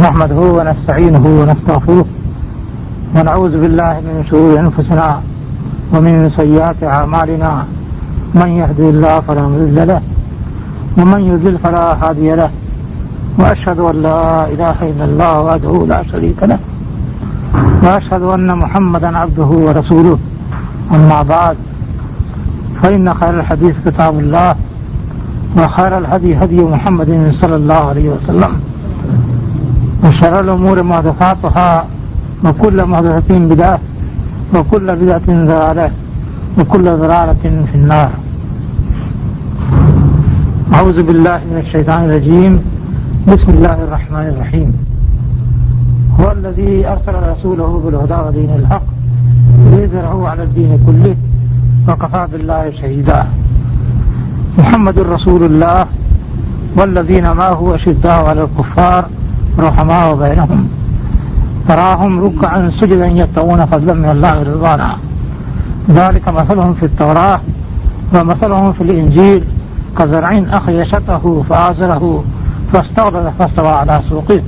نحمده ونستعينه ونستغفره ونعوذ بالله من شرور أنفسنا ومن سيئات أعمالنا من يهده الله فلا مضل له ومن يضلل فلا هادي له وأشهد أن لا إله إلا الله وحده لا شريك له وأشهد أن محمدا عبده ورسوله أما بعد فإن خير الحديث كتاب الله وخير الهدي هدي محمد صلى الله عليه وسلم وشر الأمور محدثاتها وكل محدثة بدعة وكل بدعة ضلالة وكل ضلالة في النار. أعوذ بالله من الشيطان الرجيم. بسم الله الرحمن الرحيم. هو الذي أرسل رسوله بالهدى ودين الحق ليظهره على الدين كله وكفى بالله شهيدا. محمد رسول الله والذين معه أشداء على الكفار رحماء بينهم تراهم ركعا سجدا يبتغون فضلا من الله ورضوانا ذلك مثلهم في التوراة ومثلهم في الإنجيل كزرع أخرج شطأه فآزره فاستغلظ فاستوى على سوقه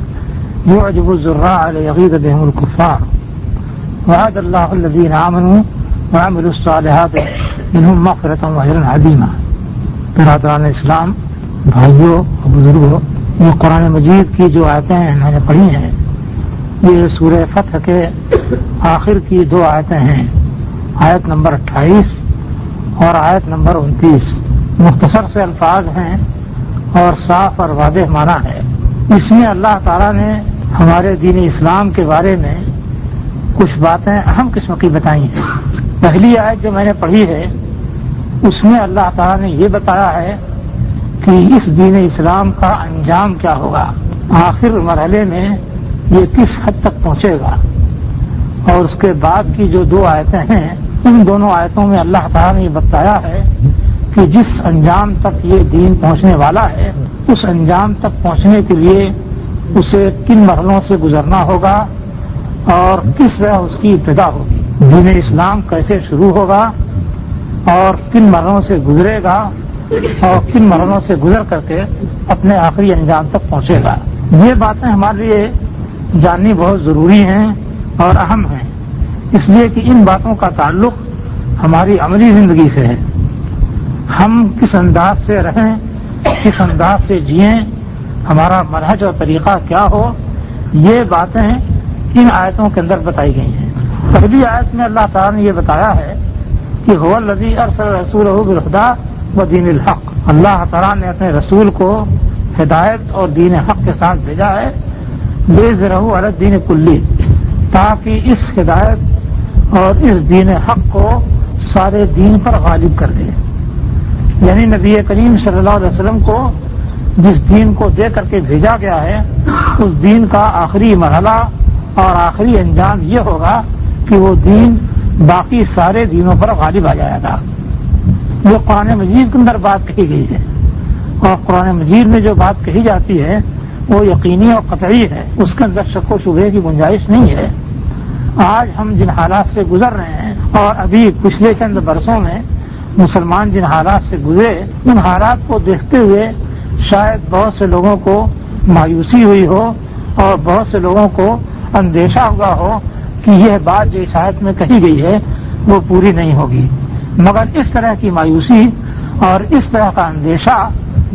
يعجب الزراع ليغيظ بهم الكفار وعد الله الذين آمنوا وعملوا الصالحات منهم مغفرة وأجرا عظيما. برادران اسلام، بھائیوں اور بزرگوں، یہ قرآن مجید کی جو آیتیں میں نے پڑھی ہیں یہ سورہ فتح کے آخر کی دو آیتیں ہیں، آیت نمبر 28 اور آیت نمبر 29. مختصر سے الفاظ ہیں اور صاف اور واضح معنی ہے. اس میں اللہ تعالیٰ نے ہمارے دین اسلام کے بارے میں کچھ باتیں اہم قسم کی بتائی ہیں. پہلی آیت جو میں نے پڑھی ہے اس میں اللہ تعالیٰ نے یہ بتایا ہے کہ اس دین اسلام کا انجام کیا ہوگا، آخر مرحلے میں یہ کس حد تک پہنچے گا. اور اس کے بعد کی جو دو آیتیں ہیں ان دونوں آیتوں میں اللہ تعالیٰ نے یہ بتایا ہے کہ جس انجام تک یہ دین پہنچنے والا ہے اس انجام تک پہنچنے کے لیے اسے کن مرحلوں سے گزرنا ہوگا اور کس طرح اس کی ابتدا ہوگی. دین اسلام کیسے شروع ہوگا اور کن مرحلوں سے گزرے گا اور کن مرحلوں سے گزر کر کے اپنے آخری انجام تک پہنچے گا. یہ باتیں ہمارے لیے جاننی بہت ضروری ہیں اور اہم ہیں، اس لیے کہ ان باتوں کا تعلق ہماری عملی زندگی سے ہے. ہم کس انداز سے رہیں، کس انداز سے جئیں، ہمارا منہج اور طریقہ کیا ہو، یہ باتیں ان آیتوں کے اندر بتائی گئی ہیں. پہلی آیت میں اللہ تعالیٰ نے یہ بتایا ہے کہ هو الذی ارسل رسولہ بالہدی ودین الحق. اللہ تعالیٰ نے اپنے رسول کو ہدایت اور دین حق کے ساتھ بھیجا ہے، لیظہرہ علی الدین کلہ، تاکہ اس ہدایت اور اس دین حق کو سارے دین پر غالب کر دے. یعنی نبی کریم صلی اللہ علیہ وسلم کو جس دین کو دے کر کے بھیجا گیا ہے اس دین کا آخری مرحلہ اور آخری انجام یہ ہوگا کہ وہ دین باقی سارے دینوں پر غالب آ جائے گا. جو قرآن مجید کے اندر بات کہی گئی ہے اور قرآن مجید میں جو بات کہی جاتی ہے وہ یقینی اور قطعی ہے، اس کے اندر شک و شبہ کی گنجائش نہیں ہے. آج ہم جن حالات سے گزر رہے ہیں اور ابھی پچھلے چند برسوں میں مسلمان جن حالات سے گزرے ان حالات کو دیکھتے ہوئے شاید بہت سے لوگوں کو مایوسی ہوئی ہو اور بہت سے لوگوں کو اندیشہ ہوا ہو کہ یہ بات جو اس آیت میں کہی گئی ہے وہ پوری نہیں ہوگی. مگر اس طرح کی مایوسی اور اس طرح کا اندیشہ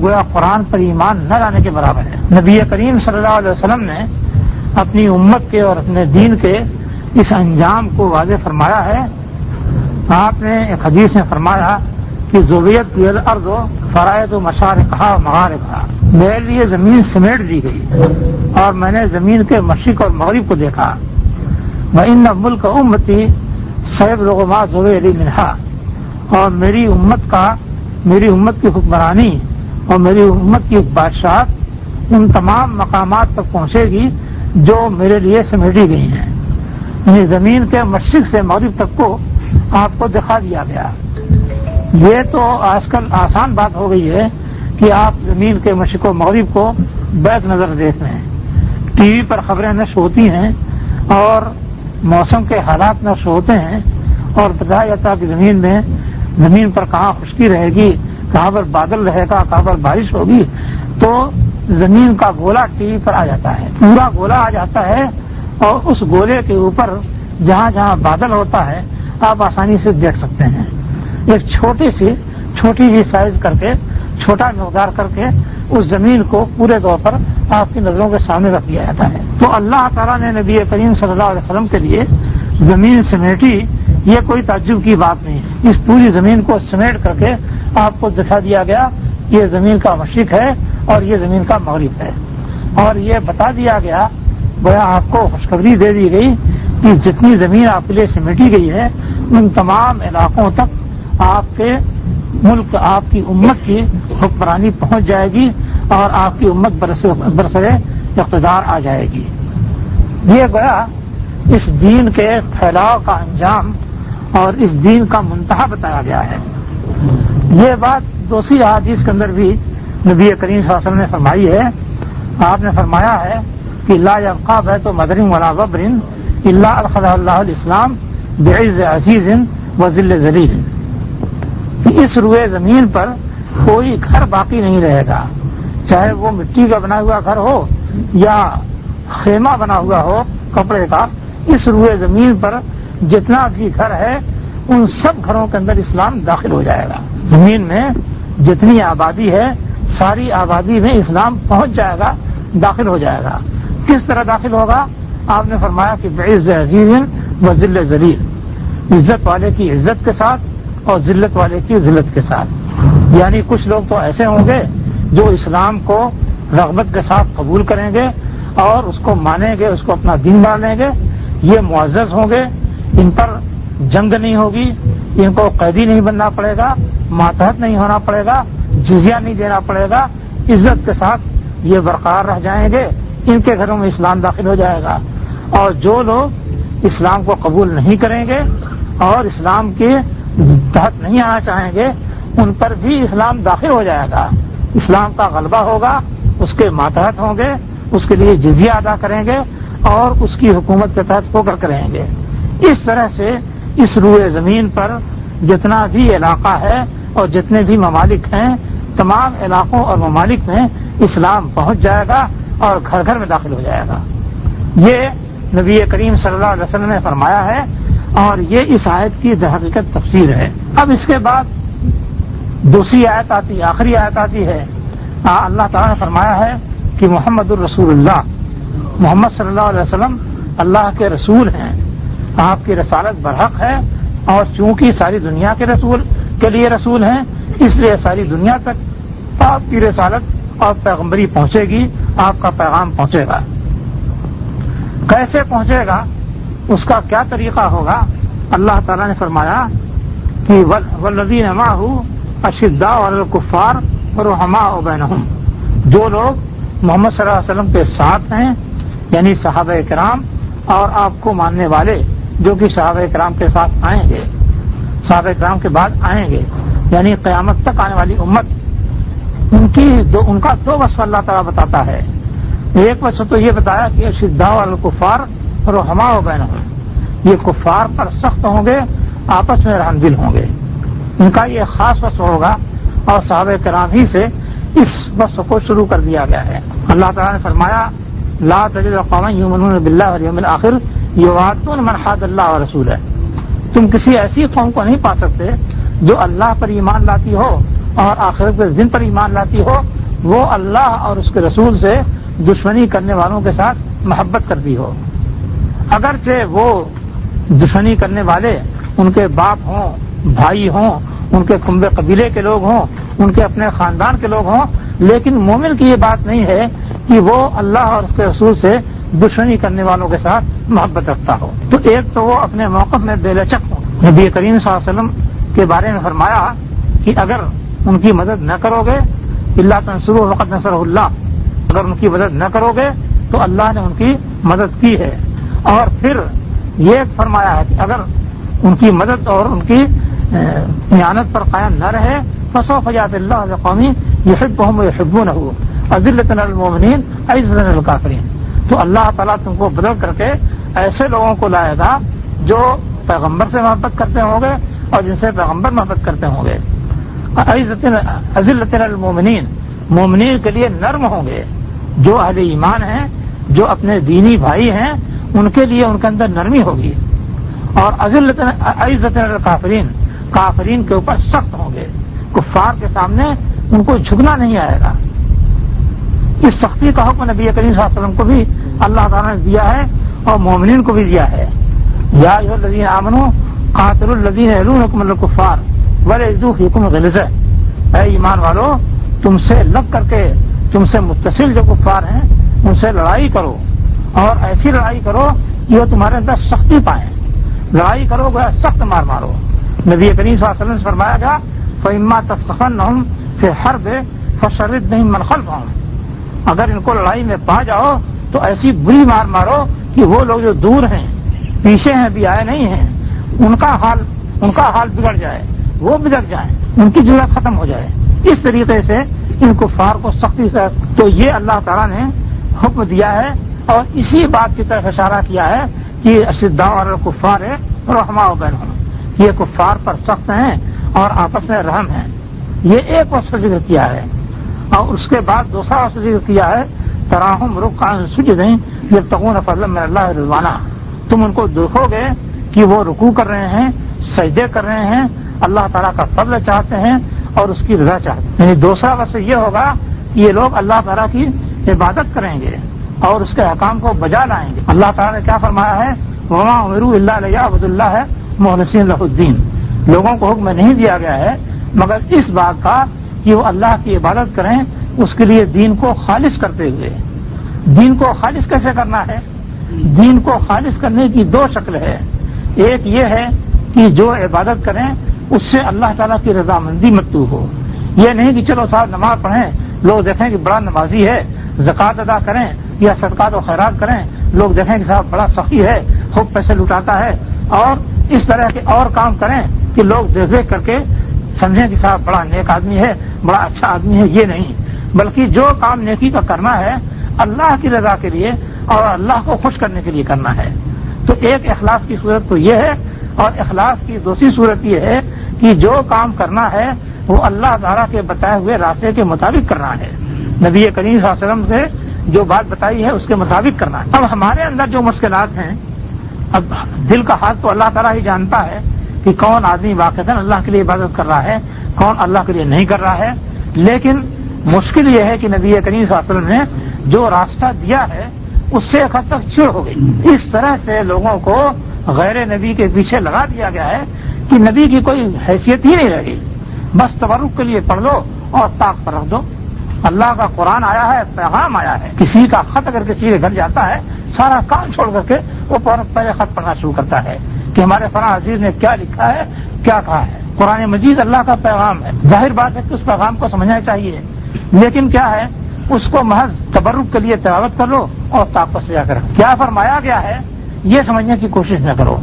گویا قرآن پر ایمان نہ لانے کے برابر ہے. نبی کریم صلی اللہ علیہ وسلم نے اپنی امت کے اور اپنے دین کے اس انجام کو واضح فرمایا ہے. آپ نے ایک حدیث میں فرمایا کہ زویت الارض فرائض مشارقہا و مغاربہا، میرے لیے زمین سمیٹ دی گئی اور میں نے زمین کے مشرق اور مغرب کو دیکھا. وَإِنَّ مُلْكَ أُمَّتِي سَيَبْلُغُ مَا زُوِيَ لِي مِنْهَا، اور میری امت کی حکمرانی اور میری امت کی بادشاہت ان تمام مقامات تک پہنچے گی جو میرے لیے سمیٹی گئی ہیں. یعنی زمین کے مشرق سے مغرب تک کو آپ کو دکھا دیا گیا. یہ تو آج کل آسان بات ہو گئی ہے کہ آپ زمین کے مشرق و مغرب کو بیک نظر دیکھ رہے ہیں. ٹی وی پر خبریں نشر ہوتی ہیں اور موسم کے حالات نشر ہوتے ہیں اور بتایا جاتا ہے کہ زمین پر کہاں خشکی رہے گی، کہاں پر بادل رہے گا، کہاں پر بارش ہوگی. تو زمین کا گولا ٹی وی پر آ جاتا ہے، پورا گولا آ جاتا ہے، اور اس گولے کے اوپر جہاں جہاں بادل ہوتا ہے آپ آسانی سے دیکھ سکتے ہیں۔ ایک چھوٹی سی سائز کر کے، چھوٹا مقدار کر کے اس زمین کو پورے طور پر آپ کی نظروں کے سامنے رکھ دیا جاتا ہے۔ تو اللہ تعالیٰ نے نبی کریم صلی اللہ علیہ وسلم کے لیے زمین سمیٹی، یہ کوئی تعجب کی بات نہیں ہے۔ اس پوری زمین کو سمیٹ کر کے آپ کو دکھا دیا گیا یہ زمین کا مشرق ہے اور یہ زمین کا مغرب ہے، اور یہ بتا دیا گیا، گویا آپ کو خوشخبری دے دی گئی کہ جتنی زمین آپ کے لیے سمیٹی گئی ہے ان تمام علاقوں تک آپ کے ملک، آپ کی امت کی حکمرانی پہنچ جائے گی اور آپ کی امت برسر اقتدار آ جائے گی۔ یہ گویا اس دین کے پھیلاؤ کا انجام اور اس دین کا منتہا بتایا گیا ہے۔ یہ بات دوسری احادیث کے اندر بھی نبی کریم صلی اللہ علیہ وسلم نے فرمائی ہے۔ آپ نے فرمایا ہے کہ لا یبقى بیت مدر ولا وبر الا ادخلہ اللہ الاسلام بعز عزیز وذل ذلیل، اس روئے زمین پر کوئی گھر باقی نہیں رہے گا، چاہے وہ مٹی کا بنا ہوا گھر ہو یا خیمہ بنا ہوا ہو کپڑے کا، اس روئے زمین پر جتنا بھی گھر ہے ان سب گھروں کے اندر اسلام داخل ہو جائے گا۔ زمین میں جتنی آبادی ہے ساری آبادی میں اسلام پہنچ جائے گا، داخل ہو جائے گا۔ کس طرح داخل ہوگا؟ آپ نے فرمایا کہ بعز عزیز و ذل ذلیل، عزت والے کی عزت کے ساتھ اور ذلت والے کی ذلت کے ساتھ۔ یعنی کچھ لوگ تو ایسے ہوں گے جو اسلام کو رغبت کے ساتھ قبول کریں گے اور اس کو مانیں گے، اس کو اپنا دین بنا لیں گے، یہ معزز ہوں گے، ان پر جنگ نہیں ہوگی، ان کو قیدی نہیں بننا پڑے گا، ماتحت نہیں ہونا پڑے گا، جزیہ نہیں دینا پڑے گا، عزت کے ساتھ یہ برقرار رہ جائیں گے، ان کے گھروں میں اسلام داخل ہو جائے گا۔ اور جو لوگ اسلام کو قبول نہیں کریں گے اور اسلام کے تحت نہیں آنا چاہیں گے ان پر بھی اسلام داخل ہو جائے گا، اسلام کا غلبہ ہوگا، اس کے ماتحت ہوں گے، اس کے لیے جزیہ ادا کریں گے اور اس کی حکومت کے تحت ہو کر کریں گے۔ اس طرح سے اس روئے زمین پر جتنا بھی علاقہ ہے اور جتنے بھی ممالک ہیں تمام علاقوں اور ممالک میں اسلام پہنچ جائے گا اور گھر گھر میں داخل ہو جائے گا۔ یہ نبی کریم صلی اللہ علیہ وسلم نے فرمایا ہے اور یہ اس آیت کی درحقیقت تفسیر ہے۔ اب اس کے بعد دوسری آیت آتی، آخری آیت آتی ہے، اللہ تعالیٰ نے فرمایا ہے کہ محمد الرسول اللہ، محمد صلی اللہ علیہ وسلم اللہ کے رسول ہیں، آپ کی رسالت برحق ہے، اور چونکہ ساری دنیا کے رسول کے لیے رسول ہیں اس لیے ساری دنیا تک آپ کی رسالت اور پیغمبری پہنچے گی، آپ کا پیغام پہنچے گا۔ کیسے پہنچے گا، اس کا کیا طریقہ ہوگا؟ اللہ تعالیٰ نے فرمایا کہ والذین معہ اشداء علی الکفار رحماء بینہم، جو لوگ محمد صلی اللہ علیہ وسلم کے ساتھ ہیں یعنی صحابہ کرام اور آپ کو ماننے والے جو کہ صحابہ کرام کے ساتھ آئیں گے، صحابہ کرام کے بعد آئیں گے، یعنی قیامت تک آنے والی امت، ان کا دو وصف اللہ تعالیٰ بتاتا ہے۔ ایک وصف تو یہ بتایا کہ اشداء علی الکفار رحماء بینہم، یہ کفار پر سخت ہوں گے، آپس میں رحم دل ہوں گے، ان کا یہ خاص وصف ہوگا، اور صحابہ کرام ہی سے اس وصف کو شروع کر دیا گیا ہے۔ اللہ تعالیٰ نے فرمایا لا تجد قوما یؤمنون باللہ والیوم الآخر یوادون من حاد اللہ ورسولہ، تم کسی ایسی قوم کو نہیں پا سکتے جو اللہ پر ایمان لاتی ہو اور آخرت کے دن پر ایمان لاتی ہو، وہ اللہ اور اس کے رسول سے دشمنی کرنے والوں کے ساتھ محبت کرتی ہو، اگرچہ وہ دشمنی کرنے والے ان کے باپ ہوں، بھائی ہوں، ان کے کنبے قبیلے کے لوگ ہوں، ان کے اپنے خاندان کے لوگ ہوں، لیکن مومن کی یہ بات نہیں ہے کہ وہ اللہ اور اس کے رسول سے دشمنی کرنے والوں کے ساتھ محبت رکھتا ہو۔ تو ایک تو وہ اپنے موقف میں بے لچک ہو۔ نبی کریم صلی اللہ علیہ وسلم کے بارے میں فرمایا کہ اگر ان کی مدد نہ کرو گے اللہ تنصروا فقد نصرہ اللہ، اگر ان کی مدد نہ کرو گے تو اللہ نے ان کی مدد کی ہے۔ اور پھر یہ فرمایا ہے کہ اگر ان کی مدد اور ان کی اعانت پر قائم نہ رہے فسوف یأتی اللہ بقوم یحبهم ویحبونہ اذلۃ علی المؤمنین اعزۃ علی الکافرین، تو اللہ تعالیٰ تم کو بدل کر کے ایسے لوگوں کو لائے گا جو پیغمبر سے محبت کرتے ہوں گے اور جن سے پیغمبر محبت کرتے ہوں گے، اذلۃ علی المؤمنین، مومنین کے لیے نرم ہوں گے، جو اہل ایمان ہیں، جو اپنے دینی بھائی ہیں، ان کے لیے ان کے اندر نرمی ہوگی، اور عزت الکافرین، کافرین کے اوپر سخت ہوں گے، کفار کے سامنے ان کو جھکنا نہیں آئے گا۔ اس سختی کا حکم نبی کریم صلی اللہ علیہ وسلم کو بھی اللہ تعالیٰ نے دیا ہے اور مومنین کو بھی دیا ہے۔ یا ایھا الذین آمنوا قاتلوا الذین یلونکم من الکفار ولیجدوا فیکم غلظہ، اے ایمان والو، تم سے لگ کر کے، تم سے متصل جو کفار ہیں ان سے لڑائی کرو، اور ایسی لڑائی کرو کہ وہ تمہارے اندر سختی پائیں، لڑائی کرو گے سخت مار مارو۔ نبی کریم صلی اللہ علیہ وسلم سے فرمایا گیا فَإِمَّا تَثْقَفَنَّهُمْ فِي الْحَرْبِ فَشَرِّدْ بِهِم مَّنْ خَلْفَهُمْ، اگر ان کو لڑائی میں پا جاؤ تو ایسی بری مار مارو کہ وہ لوگ جو دور ہیں، پیچھے ہیں، بھی آئے نہیں ہیں، ان کا حال بگڑ جائے، وہ بگڑ جائیں، ان کی ضرورت ختم ہو جائے۔ اس طریقے سے ان کفار کو سختی سے، تو یہ اللہ تعالیٰ نے حکم دیا ہے، اور اسی بات کی طرف اشارہ کیا ہے کہ اشداء علی الکفار رحماء بینہم، یہ کفار پر سخت ہیں اور آپس میں رحم ہیں۔ یہ ایک وصف ذکر کیا ہے، اور اس کے بعد دوسرا وصف ذکر کیا ہے تراہم رکعا سجدا یبتغون فضلا من اللہ رضوانہ، تم ان کو دیکھو گے کہ وہ رکوع کر رہے ہیں، سجدے کر رہے ہیں، اللہ تعالیٰ کا فضل چاہتے ہیں اور اس کی رضا چاہتے ہیں۔ یعنی دوسرا وصف یہ ہوگا کہ یہ لوگ اللہ تعالیٰ کی عبادت کریں گے اور اس کے احکام کو بجا لائیں گے۔ اللہ تعالیٰ نے کیا فرمایا ہے وَمَا أُمِرُوا إِلَّا لِيَعْبُدُوا اللَّهَ مُخْلِصِينَ لَهُ الدِّينَ، لوگوں کو حکم نہیں دیا گیا ہے مگر اس بات کا کہ وہ اللہ کی عبادت کریں، اس کے لیے دین کو خالص کرتے ہوئے۔ دین کو خالص کیسے کرنا ہے؟ دین کو خالص کرنے کی دو شکل ہے، ایک یہ ہے کہ جو عبادت کریں اس سے اللہ تعالیٰ کی رضامندی مطلوب ہو، یہ نہیں کہ چلو صاحب نماز پڑھیں، لوگ دیکھیں کہ بڑا نمازی ہے، زکوٰۃ ادا کریں یا صدقات و خیرات کریں، لوگ دیکھیں کہ صاحب بڑا سخی ہے، خوب پیسے لٹاتا ہے، اور اس طرح کے اور کام کریں کہ لوگ دیکھ دیکھ کر کے سمجھیں کہ صاحب بڑا نیک آدمی ہے، بڑا اچھا آدمی ہے۔ یہ نہیں، بلکہ جو کام نیکی کا کرنا ہے اللہ کی رضا کے لیے اور اللہ کو خوش کرنے کے لیے کرنا ہے۔ تو ایک اخلاص کی صورت تو یہ ہے، اور اخلاص کی دوسری صورت یہ ہے کہ جو کام کرنا ہے وہ اللہ تعالیٰ کے بتائے ہوئے راستے کے مطابق کرنا ہے، نبی کریم صلی اللہ علیہ وسلم سے جو بات بتائی ہے اس کے مطابق کرنا ہے۔ اب ہمارے اندر جو مشکلات ہیں، اب دل کا حال تو اللہ تعالیٰ ہی جانتا ہے کہ کون آدمی واقعتاً اللہ کے لیے عبادت کر رہا ہے، کون اللہ کے لیے نہیں کر رہا ہے، لیکن مشکل یہ ہے کہ نبی کریم صلی اللہ علیہ وسلم نے جو راستہ دیا ہے اس سے ایک حد تک چڑ ہو گئی۔ اس طرح سے لوگوں کو غیر نبی کے پیچھے لگا دیا گیا ہے کہ نبی کی کوئی حیثیت ہی نہیں رہ گئی، بس تبرک کے لیے پڑھ لو اور طاق پر رکھ دو۔ اللہ کا قرآن آیا ہے، پیغام آیا ہے، کسی کا خط اگر کسی کے گھر جاتا ہے سارا کام چھوڑ کر کے وہ پہلے خط پڑھنا شروع کرتا ہے کہ ہمارے فلاں عزیز نے کیا لکھا ہے، کیا کہا ہے۔ قرآن مجید اللہ کا پیغام ہے، ظاہر بات ہے کہ اس پیغام کو سمجھنا چاہیے، لیکن کیا ہے اس کو محض تبرک کے لیے تلاوت کر لو اور طاق پر سجا کر کیا فرمایا گیا ہے یہ سمجھنے کی کوشش نہ کرو،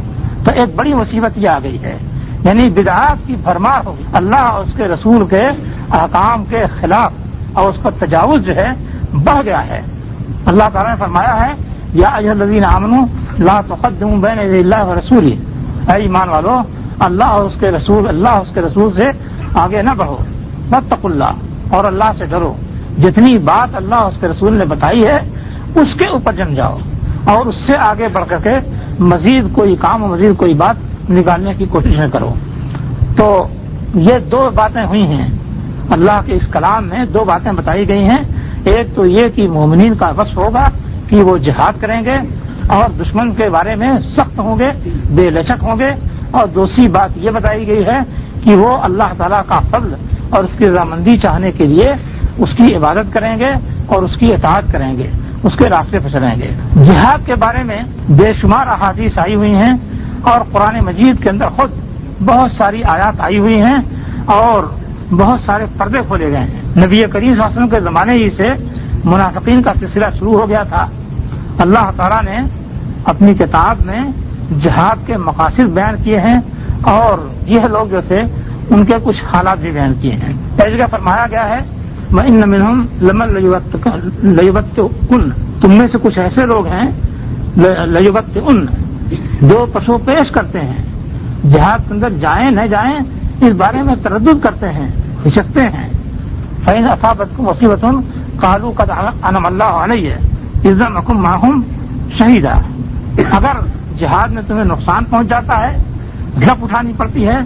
تو ایک بڑی مصیبت یہ آ گئی ہے، یعنی بدعات کی بھرمار ہوگی، اللہ اور اس کے رسول کے احکام کے خلاف اور اس پر تجاوز جو ہے بڑھ گیا ہے۔ اللہ تعالیٰ نے فرمایا ہے یا ایھا الذین آمنوا لا تقدموا بین یدی اللہ ورسولہ، اے ایمان والو اللہ اور اس کے رسول سے آگے نہ بڑھو، واتقوا اللہ، اور اللہ سے ڈرو، جتنی بات اللہ اور اس کے رسول نے بتائی ہے اس کے اوپر جم جاؤ اور اس سے آگے بڑھ کر کے مزید کوئی کام اور مزید کوئی بات نکالنے کی کوشش نہ کرو۔ تو یہ دو باتیں ہوئی ہیں اللہ کے اس کلام میں، دو باتیں بتائی گئی ہیں، ایک تو یہ کہ مومنین کا وصف ہوگا کہ وہ جہاد کریں گے اور دشمن کے بارے میں سخت ہوں گے، بے لچک ہوں گے، اور دوسری بات یہ بتائی گئی ہے کہ وہ اللہ تعالیٰ کا فضل اور اس کی رضامندی چاہنے کے لیے اس کی عبادت کریں گے اور اس کی اطاعت کریں گے، اس کے راستے پہ چلیں گے۔ جہاد کے بارے میں بے شمار احادیث آئی ہوئی ہیں اور قرآن مجید کے اندر خود بہت ساری آیات آئی ہوئی ہیں اور بہت سارے پردے کھولے گئے ہیں۔ نبی کریم صلی اللہ علیہ وسلم کے زمانے ہی سے منافقین کا سلسلہ شروع ہو گیا تھا۔ اللہ تعالیٰ نے اپنی کتاب میں جہاد کے مقاصد بیان کیے ہیں اور یہ لوگ جو تھے ان کے کچھ حالات بھی بیان کیے ہیں۔ ایک جگہ فرمایا گیا ہے وَإِنَّ مِنْهُمْ لَمَن لَيُبَطِّئُنَّ، تم میں سے کچھ ایسے لوگ ہیں لَيُبَطِّئُنَّ جو پسو پیش کرتے ہیں، جہاد کے اندر جائیں نہ جائیں اس بارے میں تردد کرتے ہیں، ہچکتے ہیں۔ فَإِنْ أَصَابَتْكُمْ مُصِیبَةٌ قالوا قد انعم اللہ علیہ اذ لم اکن معہم شہیدا. اگر جہاد میں تمہیں نقصان پہنچ جاتا ہے، زپ اٹھانی پڑتی ہے،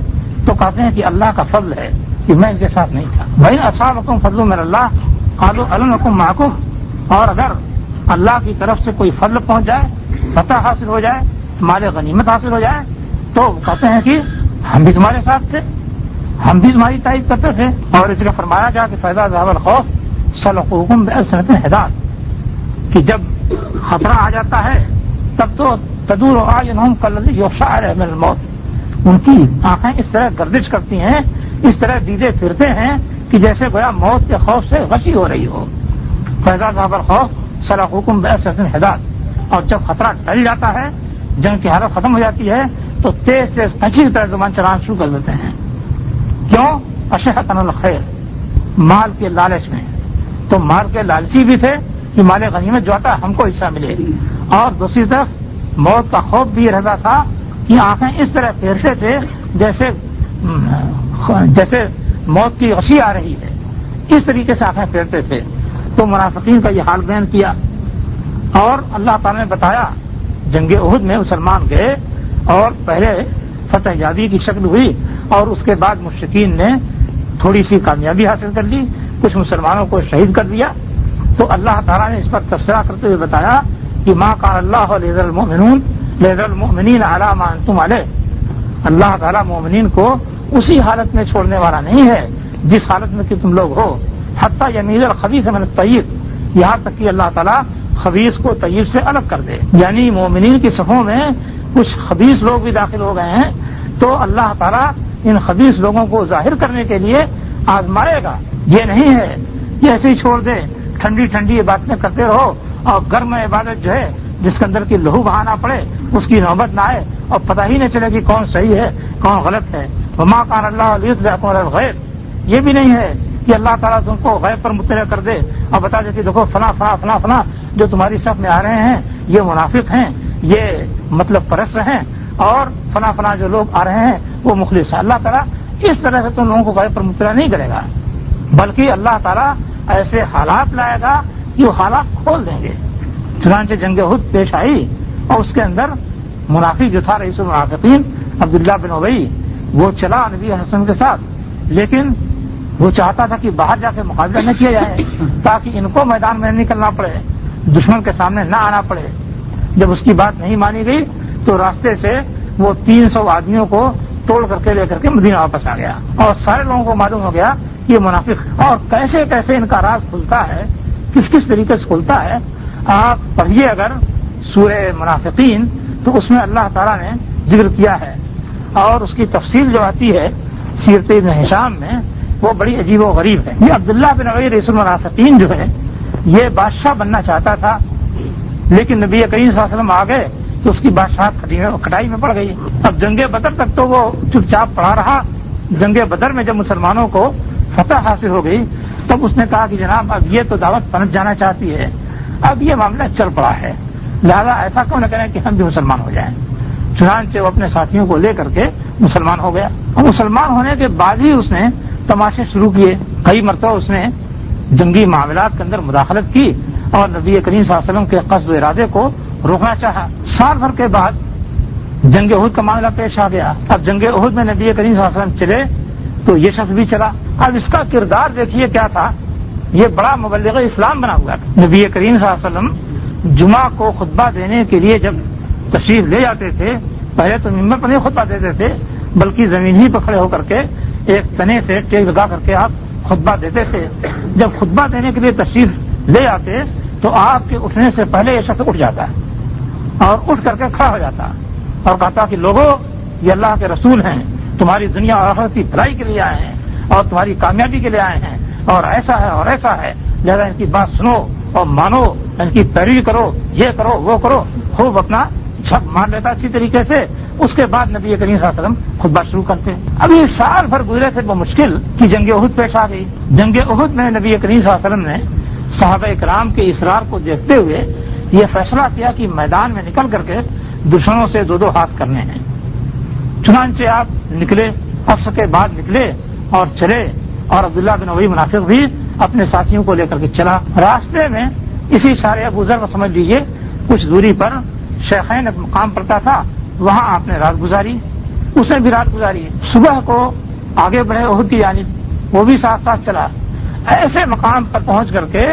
تو کہتے ہیں کہ اللہ کا فضل ہے کہ میں ان کے ساتھ نہیں تھا. وَإِنْ أَصَابَكُمْ فَضْلٌ مِّنَ اللَّهِ قَالُوا أَلَمْ نَكُن مَّعَكُمْ. اور اگر اللہ کی طرف سے کوئی فضل پہنچ جائے، فتح حاصل ہو جائے، مال غنیمت حاصل ہو جائے، تو کہتے ہیں کہ ہم بھی تمہارے ساتھ تھے، ہم بھی تمہاری تائید کرتے تھے. اور اس لیے فرمایا گیا کہ فَإِذَا ذَهَبَ الْخَوْفُ سَلَقُوكُم بِأَلْسِنَةٍ حِدَادٍ، کہ جب خطرہ آ جاتا ہے تب تو تدور اعینہم کالذی یغشی علیہ من الموت، ان کی آنکھیں اس طرح گردش کرتی ہیں، اس طرح دیدے پھرتے ہیں کہ جیسے گویا موت کے خوف سے غشی ہو رہی ہو. فَإِذَا ذَهَبَ الْخَوْفُ سَلَقُوكُم بِأَلْسِنَةٍ حِدَادٍ. اور جب خطرہ ٹل جاتا ہے، جنگ کی حالت ختم ہو جاتی ہے، تو تیز تیز کچھی کی طرح زبان چلانا شروع کر دیتے ہیں. کیوں؟ اشحۃ الخیر، مال کے لالچ میں. تو مال کے لالچی بھی تھے کہ مال غنیمت جو آتا ہے ہم کو حصہ ملے، اور دوسری طرف موت کا خوف بھی رہتا تھا کہ آنکھیں اس طرح پھیرتے تھے جیسے موت کی غشی آ رہی ہے، اس طریقے سے آنکھیں پھیرتے تھے. تو منافقین کا یہ حال بیان کیا، اور اللہ تعالیٰ نے بتایا جنگ احد میں مسلمان گئے اور پہلے فتح یابی کی شکل ہوئی، اور اس کے بعد مشرکین نے تھوڑی سی کامیابی حاصل کر لی، کچھ مسلمانوں کو شہید کر دیا. تو اللہ تعالیٰ نے اس پر تبصرہ کرتے ہوئے بتایا کہ ما قال اللہ لیذر المؤمنین علی ما انتم علیہ. اللہ تعالیٰ مومنین کو اسی حالت میں چھوڑنے والا نہیں ہے جس حالت میں کہ تم لوگ ہو. حتی یمیز الخبیث من الطیب، یہاں تک کہ اللہ تعالیٰ خبیث کو طیب سے الگ کر دے. یعنی مومنین کی صفوں میں کچھ خبیث لوگ بھی داخل ہو گئے ہیں، تو اللہ تعالیٰ ان خبیث لوگوں کو ظاہر کرنے کے لیے آزمائے گا. یہ نہیں ہے کہ ایسے ہی چھوڑ دے، ٹھنڈی ٹھنڈی باتیں کرتے رہو، اور گرم عبادت جو ہے جس کے اندر کی لہو بہانا پڑے اس کی نوبت نہ آئے اور پتہ ہی نہیں چلے کہ کون صحیح ہے کون غلط ہے. وما کان اللہ لیطلعکم علی الغیب، یہ بھی نہیں ہے کہ اللہ تعالیٰ تم کو غیب پر مطلع کر دے اور بتا دے کہ دیکھو فلاں فلاں فلاں فلاں جو تمہاری صف میں آ رہے ہیں یہ منافق ہیں، یہ مطلب پرست ہیں، اور فلاں فلاں جو لوگ آ رہے ہیں وہ مخلص ہیں. اللہ تعالیٰ اس طرح سے تم لوگوں کو غیب پر مطلع نہیں کرے گا، بلکہ اللہ تعالیٰ ایسے حالات لائے گا کہ وہ حالات کھول دیں گے. چنانچہ جنگ احد پیش آئی، اور اس کے اندر منافق جو تھا رئیس المنافقین عبداللہ بن ابی، وہ چلا نبی علیہ السلام کے ساتھ، لیکن وہ چاہتا تھا کہ باہر جا کے مقابلہ نہ کیا جائے تاکہ ان کو میدان میں نکلنا پڑے، دشمن کے سامنے نہ آنا پڑے. جب اس کی بات نہیں مانی گئی تو راستے سے وہ 300 آدمیوں کو توڑ کر کے لے کر کے مدینہ واپس آ گیا، اور سارے لوگوں کو معلوم ہو گیا کہ یہ منافق. اور کیسے کیسے ان کا راز کھلتا ہے، کس کس طریقے سے کھلتا ہے، آپ پڑھیے اگر سورہ منافقین تو اس میں اللہ تعالیٰ نے ذکر کیا ہے، اور اس کی تفصیل جو آتی ہے سیرت ابن ہشام میں وہ بڑی عجیب و غریب ہے. یہ عبداللہ بن ابی رئیس المنافقین جو ہے یہ بادشاہ بننا چاہتا تھا، لیکن نبی کریم صلی اللہ علیہ وسلم آ گئے تو اس کی بادشاہت کٹائی میں پڑ گئی. اب جنگ بدر تک تو وہ چپ چاپ پڑا رہا. جنگ بدر میں جب مسلمانوں کو فتح حاصل ہو گئی تب اس نے کہا کہ جناب اب یہ تو دعوت پنپ جانا چاہتی ہے، اب یہ معاملہ چل پڑا ہے، لہذا ایسا کیوں نہ کریں کہ ہم بھی مسلمان ہو جائیں. چنانچہ وہ اپنے ساتھیوں کو لے کر کے مسلمان ہو گیا، اور مسلمان ہونے کے بعد ہی اس نے تماشے شروع کیے. کئی مرتبہ اس نے جنگی معاملات کے اندر مداخلت کی اور نبی کریم صلی اللہ علیہ وسلم کے قصد و ارادے کو روکنا چاہا. سال بھر کے بعد جنگ احد کا معاملہ پیش آ گیا. اب جنگ احد میں نبی کریم صلی اللہ علیہ وسلم چلے تو یہ شخص بھی چلا. اب اس کا کردار دیکھیے کیا تھا، یہ بڑا مبلغ اسلام بنا ہوا تھا. نبی کریم صلی اللہ علیہ وسلم جمعہ کو خطبہ دینے کے لیے جب تشریف لے جاتے تھے، پہلے تو ممبر پر نہیں خطبہ دیتے تھے بلکہ زمین ہی پر کھڑے ہو کر کے ایک تنے سے ٹیک لگا کر کے آپ خطبہ دیتے تھے. جب خطبہ دینے کے لیے تشریف لے آتے تو آپ کے اٹھنے سے پہلے یہ شخص اٹھ جاتا اور اٹھ کر کے کھڑا ہو جاتا اور کہتا کہ لوگوں یہ اللہ کے رسول ہیں، تمہاری دنیا اور آخرت کی بھلائی کے لیے آئے ہیں اور تمہاری کامیابی کے لیے آئے ہیں، اور ایسا ہے اور ایسا ہے، لہذا ان کی بات سنو اور مانو، ان کی پیروی کرو، یہ کرو وہ کرو. خوب اپنا جھک مار لیتا اچھی طریقے سے. اس کے بعد نبی کریم صلی اللہ علیہ وسلم خطبہ شروع کرتے. ابھی سال بھر گزرے تھے وہ مشکل کہ جنگ احد پیش آ گئی. جنگ احد میں نبی کریم صلی اللہ علیہ وسلم نے صحابہ کرام کے اصرار کو دیکھتے ہوئے یہ فیصلہ کیا کہ میدان میں نکل کر کے دشمنوں سے دو ہاتھ کرنے ہیں. چنانچہ آپ نکلے، عصر کے بعد نکلے اور چلے، اور عبداللہ بن ابی منافق بھی اپنے ساتھیوں کو لے کر کے چلا. راستے میں اسی سارے ابو ذر کو سمجھ لیجیے کچھ دوری پر شیخین مقام پڑتا تھا, وہاں آپ نے رات گزاری, اس نے بھی رات گزاری. صبح کو آگے بڑھے احد کی جانب, وہ بھی ساتھ ساتھ چلا. ایسے مقام پر پہنچ کر کے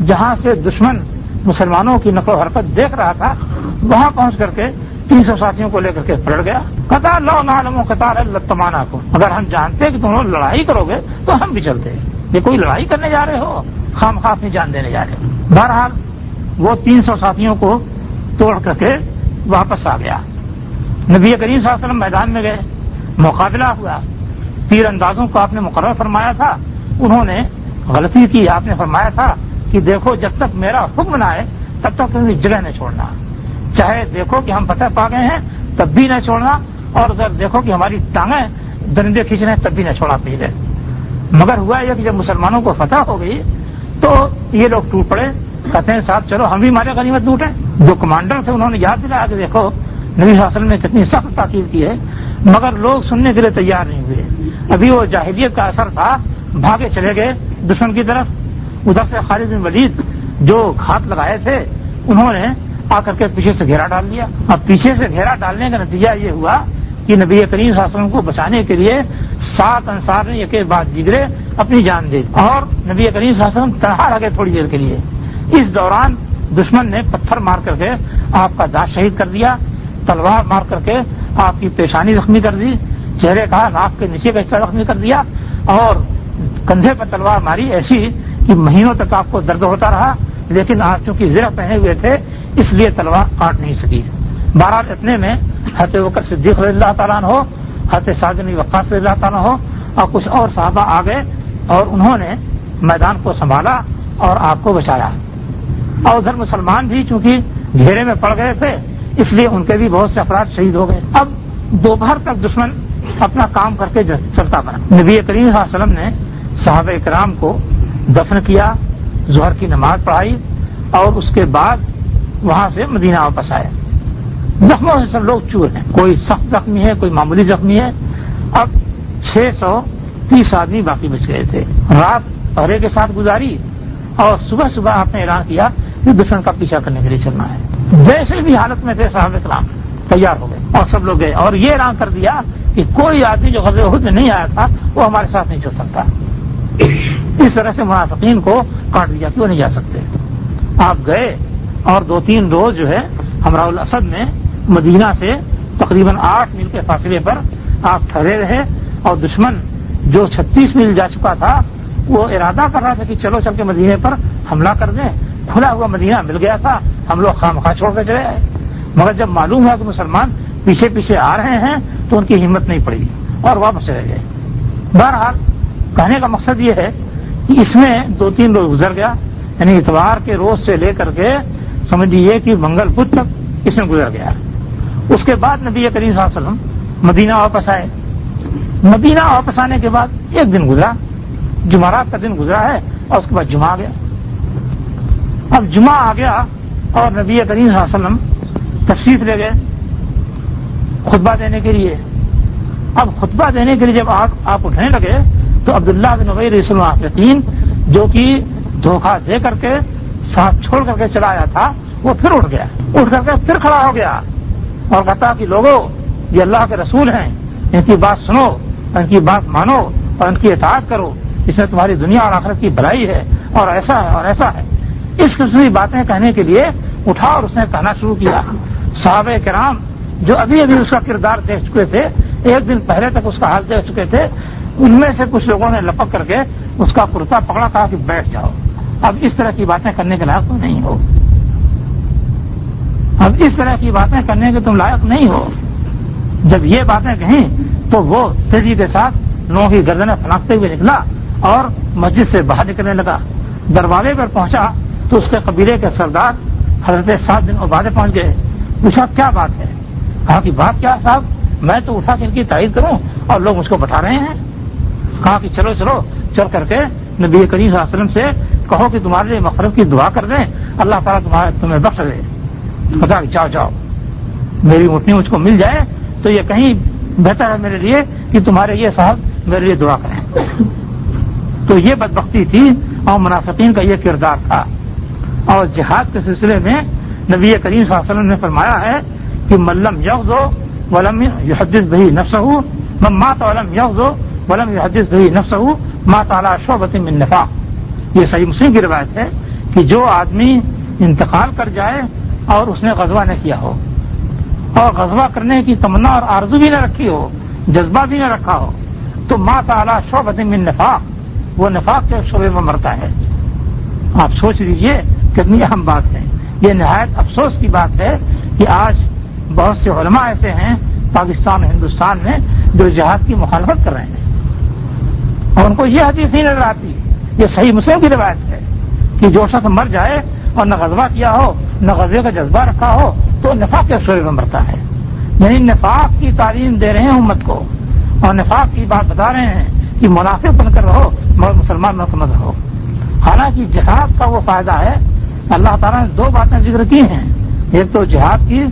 جہاں سے دشمن مسلمانوں کی نقل و حرکت دیکھ رہا تھا, وہاں پہنچ کر کے 300 ساتھیوں کو لے کر کے پلٹ گیا. قطع لو نعلم قطار لتمانا کو, اگر ہم جانتے کہ تم لوگ لڑائی کرو گے تو ہم بھی چلتے. یہ کوئی لڑائی کرنے جا رہے ہو, خام خواہ نہیں جان دینے جا رہے. بہرحال وہ 300 ساتھیوں کو توڑ کر کے واپس آ گیا. نبی کریم صلی اللہ علیہ وسلم میدان میں گئے, مقابلہ ہوا. تیر اندازوں کو آپ نے مقرر فرمایا تھا, انہوں نے غلطی کی. آپ نے فرمایا تھا کہ دیکھو جب تک میرا حکم نہ آئے تب تک تم جگہ نہیں چھوڑنا, چاہے دیکھو کہ ہم فتح پا گئے ہیں تب بھی نہ چھوڑنا, اور اگر دیکھو کہ ہماری ٹانگیں درندے کھینچ رہے ہیں تب بھی نہ چھوڑا پیچھے. مگر ہوا یہ کہ جب مسلمانوں کو فتح ہو گئی تو یہ لوگ ٹوٹ پڑے, کہتے ہیں صاحب چلو ہم بھی ہمارے غنیمت لوٹیں. جو کمانڈر تھے انہوں نے یاد دلایا کہ دیکھو نبی صلی اللہ علیہ وسلم نے کتنی سخت تاکید کی ہے, مگر لوگ سننے کے لیے تیار نہیں ہوئے. ابھی وہ جاہلیت کا اثر تھا, بھاگے چلے گئے دشمن کی طرف. ادھر سے خالد بن ولید جو گھات لگائے تھے انہوں نے آ کر کے پیچھے سے گھیرا ڈال دیا. اب پیچھے سے گھیرا ڈالنے کا نتیجہ یہ ہوا کہ نبی کریم صلی اللہ علیہ وسلم کو بچانے کے لیے 7 انصار نے ایک کے بعد جگرے اپنی جان دے, اور نبی کریم صلی اللہ علیہ وسلم تنہا رہ گئے تھوڑی دیر کے لیے. اس دوران دشمن نے پتھر مار کر کے آپ کا دانت شہید کر دیا, تلوار مار کر کے آپ کی پیشانی زخمی کر دی, چہرے کا ناک کے نیچے کا حصہ زخمی کر دیا, اور کندھے پر تلوار ماری ایسی کہ مہینوں تک آپ کو درد ہوتا رہا, لیکن آپ چونکہ زرہ پہنے ہوئے تھے اس لیے تلوار کاٹ نہیں سکی. بہرحال اتنے میں حضرت بکر صدیق رضی اللہ تعالیٰ عنہ, حضرت سعد بن وقاص رضی اللہ تعالیٰ عنہ اور کچھ اور صحابہ آ گئے, اور انہوں نے میدان کو سنبھالا اور آپ کو بچایا. اور ادھر مسلمان بھی چونکہ گھیرے میں پڑ گئے تھے اس لیے ان کے بھی بہت سے افراد شہید ہو گئے. اب دوپہر تک دشمن اپنا کام کر کے چلتا بنا. نبی کریم صلی اللہ علیہ وسلم نے صحابہ کرام کو دفن کیا, ظہر کی نماز پڑھائی, اور اس کے بعد وہاں سے مدینہ واپس آئے. زخموں سے سب لوگ چور ہیں, کوئی سخت زخمی ہے, کوئی معمولی زخمی ہے. اب 630 آدمی باقی بچ گئے تھے. رات پہرے کے ساتھ گزاری, اور صبح صبح آپ نے اعلان کیا کہ دشمن کا پیچھا کرنے کے لیے چلنا ہے. جیسے بھی حالت میں تھے صحابہ کرام تیار ہو گئے اور سب لوگ گئے, اور یہ اعلان کر دیا کہ کوئی آدمی جو غزوہ احد میں نہیں آیا تھا وہ ہمارے ساتھ نہیں چل سکتا. اس طرح سے منافقین کو کاٹ دیا, کیوں نہیں جا سکتے. آپ گئے اور 2-3 روز جو ہے ہمراہ الاسد میں مدینہ سے تقریباً 8 میل کے فاصلے پر آپ ٹھہرے رہے, اور دشمن جو 36 میل جا چکا تھا وہ ارادہ کر رہا تھا کہ چلو چل کے مدینے پر حملہ کر دیں. کھلا ہوا مدینہ مل گیا تھا, ہم لوگ خواہ چھوڑ کے چلے آئے. مگر جب معلوم ہوا کہ مسلمان پیچھے پیچھے آ رہے ہیں تو ان کی ہمت نہیں پڑی اور واپس چلے گئے. بہرحال کہنے کا مقصد یہ ہے کہ اس میں 2-3 روز گزر گیا, یعنی اتوار کے روز سے لے کر کے سمجھ لیجیے کہ منگل بدھ تک اس میں گزر گیا. اس کے بعد نبی کریم صلی اللہ علیہ وسلم مدینہ واپس آئے. مدینہ واپس آنے کے بعد ایک دن گزرا, جمعرات کا دن گزرا ہے, اور اس کے بعد جمعہ آ گیا. اب جمعہ آ گیا اور نبی کریم صلی اللہ علیہ وسلم تشریف لے گئے خطبہ دینے کے لیے. اب خطبہ دینے کے لیے جب آپ اٹھنے لگے تو عبداللہ بن ابی رئیس المنافقین جو کہ دھوکہ دے کر کے ساتھ چھوڑ کر کے چلا آیا تھا وہ پھر اٹھ گیا, اٹھ کر کے پھر کھڑا ہو گیا اور کہتا کہ لوگوں یہ اللہ کے رسول ہیں, ان کی بات سنو, ان کی بات مانو اور ان کی اطاعت کرو, اس میں تمہاری دنیا اور آخرت کی بھلائی ہے, اور ایسا ہے اور ایسا ہے. اس قسم کی باتیں کہنے کے لیے اٹھا اور اس نے کہنا شروع کیا. صحابہ کرام جو ابھی ابھی اس کا کردار دیکھ چکے تھے, ایک دن پہلے تک اس کا حال دیکھ چکے تھے, ان میں سے کچھ لوگوں نے لپک کر کے اس کا کرتا پکڑا, کہا کہ بیٹھ جاؤ, اب اس طرح کی باتیں کرنے کے لائق تم نہیں ہو, اب اس طرح کی باتیں کرنے کے تم لائق نہیں ہو. جب یہ باتیں کہیں تو وہ تیزی کے ساتھ لوگوں کی گردنیں پھنکتے ہوئے نکلا اور مسجد سے باہر نکلنے لگا. دروازے پر پہنچا تو اس کے قبیلے کے سردار حضرت سعد بن عبادہ پہنچ گئے. پوچھا کیا بات ہے؟ کہا کہ بات کیا صاحب, میں تو اٹھا کے ان کی تائید کروں اور لوگ مجھ کو بتا رہے ہیں. کہا کہ چلو چلو چل کر کے نبی کریم صلی اللہ علیہ وسلم سے کہو کہ تمہارے لیے مغفرت کی دعا کر دیں, اللہ تعالیٰ تمہیں بخش دے. بتا کہ جاؤ جاؤ, میری اٹھنی مجھ کو مل جائے تو یہ کہیں بہتر ہے میرے لیے کہ تمہارے یہ صاحب میرے لیے دعا کریں. تو یہ بدبختی تھی اور منافقین کا یہ کردار تھا. اور جہاد کے سلسلے میں نبی کریم صلی اللہ علیہ وسلم نے فرمایا ہے کہ من لم یغزو ولم یحدث به نفسه من مات ولم یغزو ولم یحدث به نفسه مات على شعبۃ من نفاق. یہ صحیح مسلم کی روایت ہے کہ جو آدمی انتقال کر جائے اور اس نے غزوہ نہ کیا ہو اور غزوہ کرنے کی تمنا اور آرزو بھی نہ رکھی ہو، جذبہ بھی نہ رکھا ہو، تو مات علی شعبۃ من نفاق، وہ نفاق کے شعبے میں مرتا ہے. آپ سوچ لیجئے کتنی اہم بات ہے. یہ نہایت افسوس کی بات ہے کہ آج بہت سے علماء ایسے ہیں پاکستان اور ہندوستان میں جو جہاد کی مخالفت کر رہے ہیں اور ان کو یہ حدیث ہی نظر آتی. یہ صحیح مسلم کی روایت ہے کہ جو شخص مر جائے اور نہ غزوہ کیا ہو نہ غزوے کا جذبہ رکھا ہو تو نفاق کے شعبے میں مرتا ہے. یعنی نفاق کی تعلیم دے رہے ہیں امت کو اور نفاق کی بات بتا رہے ہیں کہ منافق بن کر رہو مگر مسلمان بن کر مت رہو. حالانکہ جہاد کا وہ فائدہ ہے، اللہ تعالیٰ نے دو باتیں ذکر کی ہیں، ایک تو جہاد کی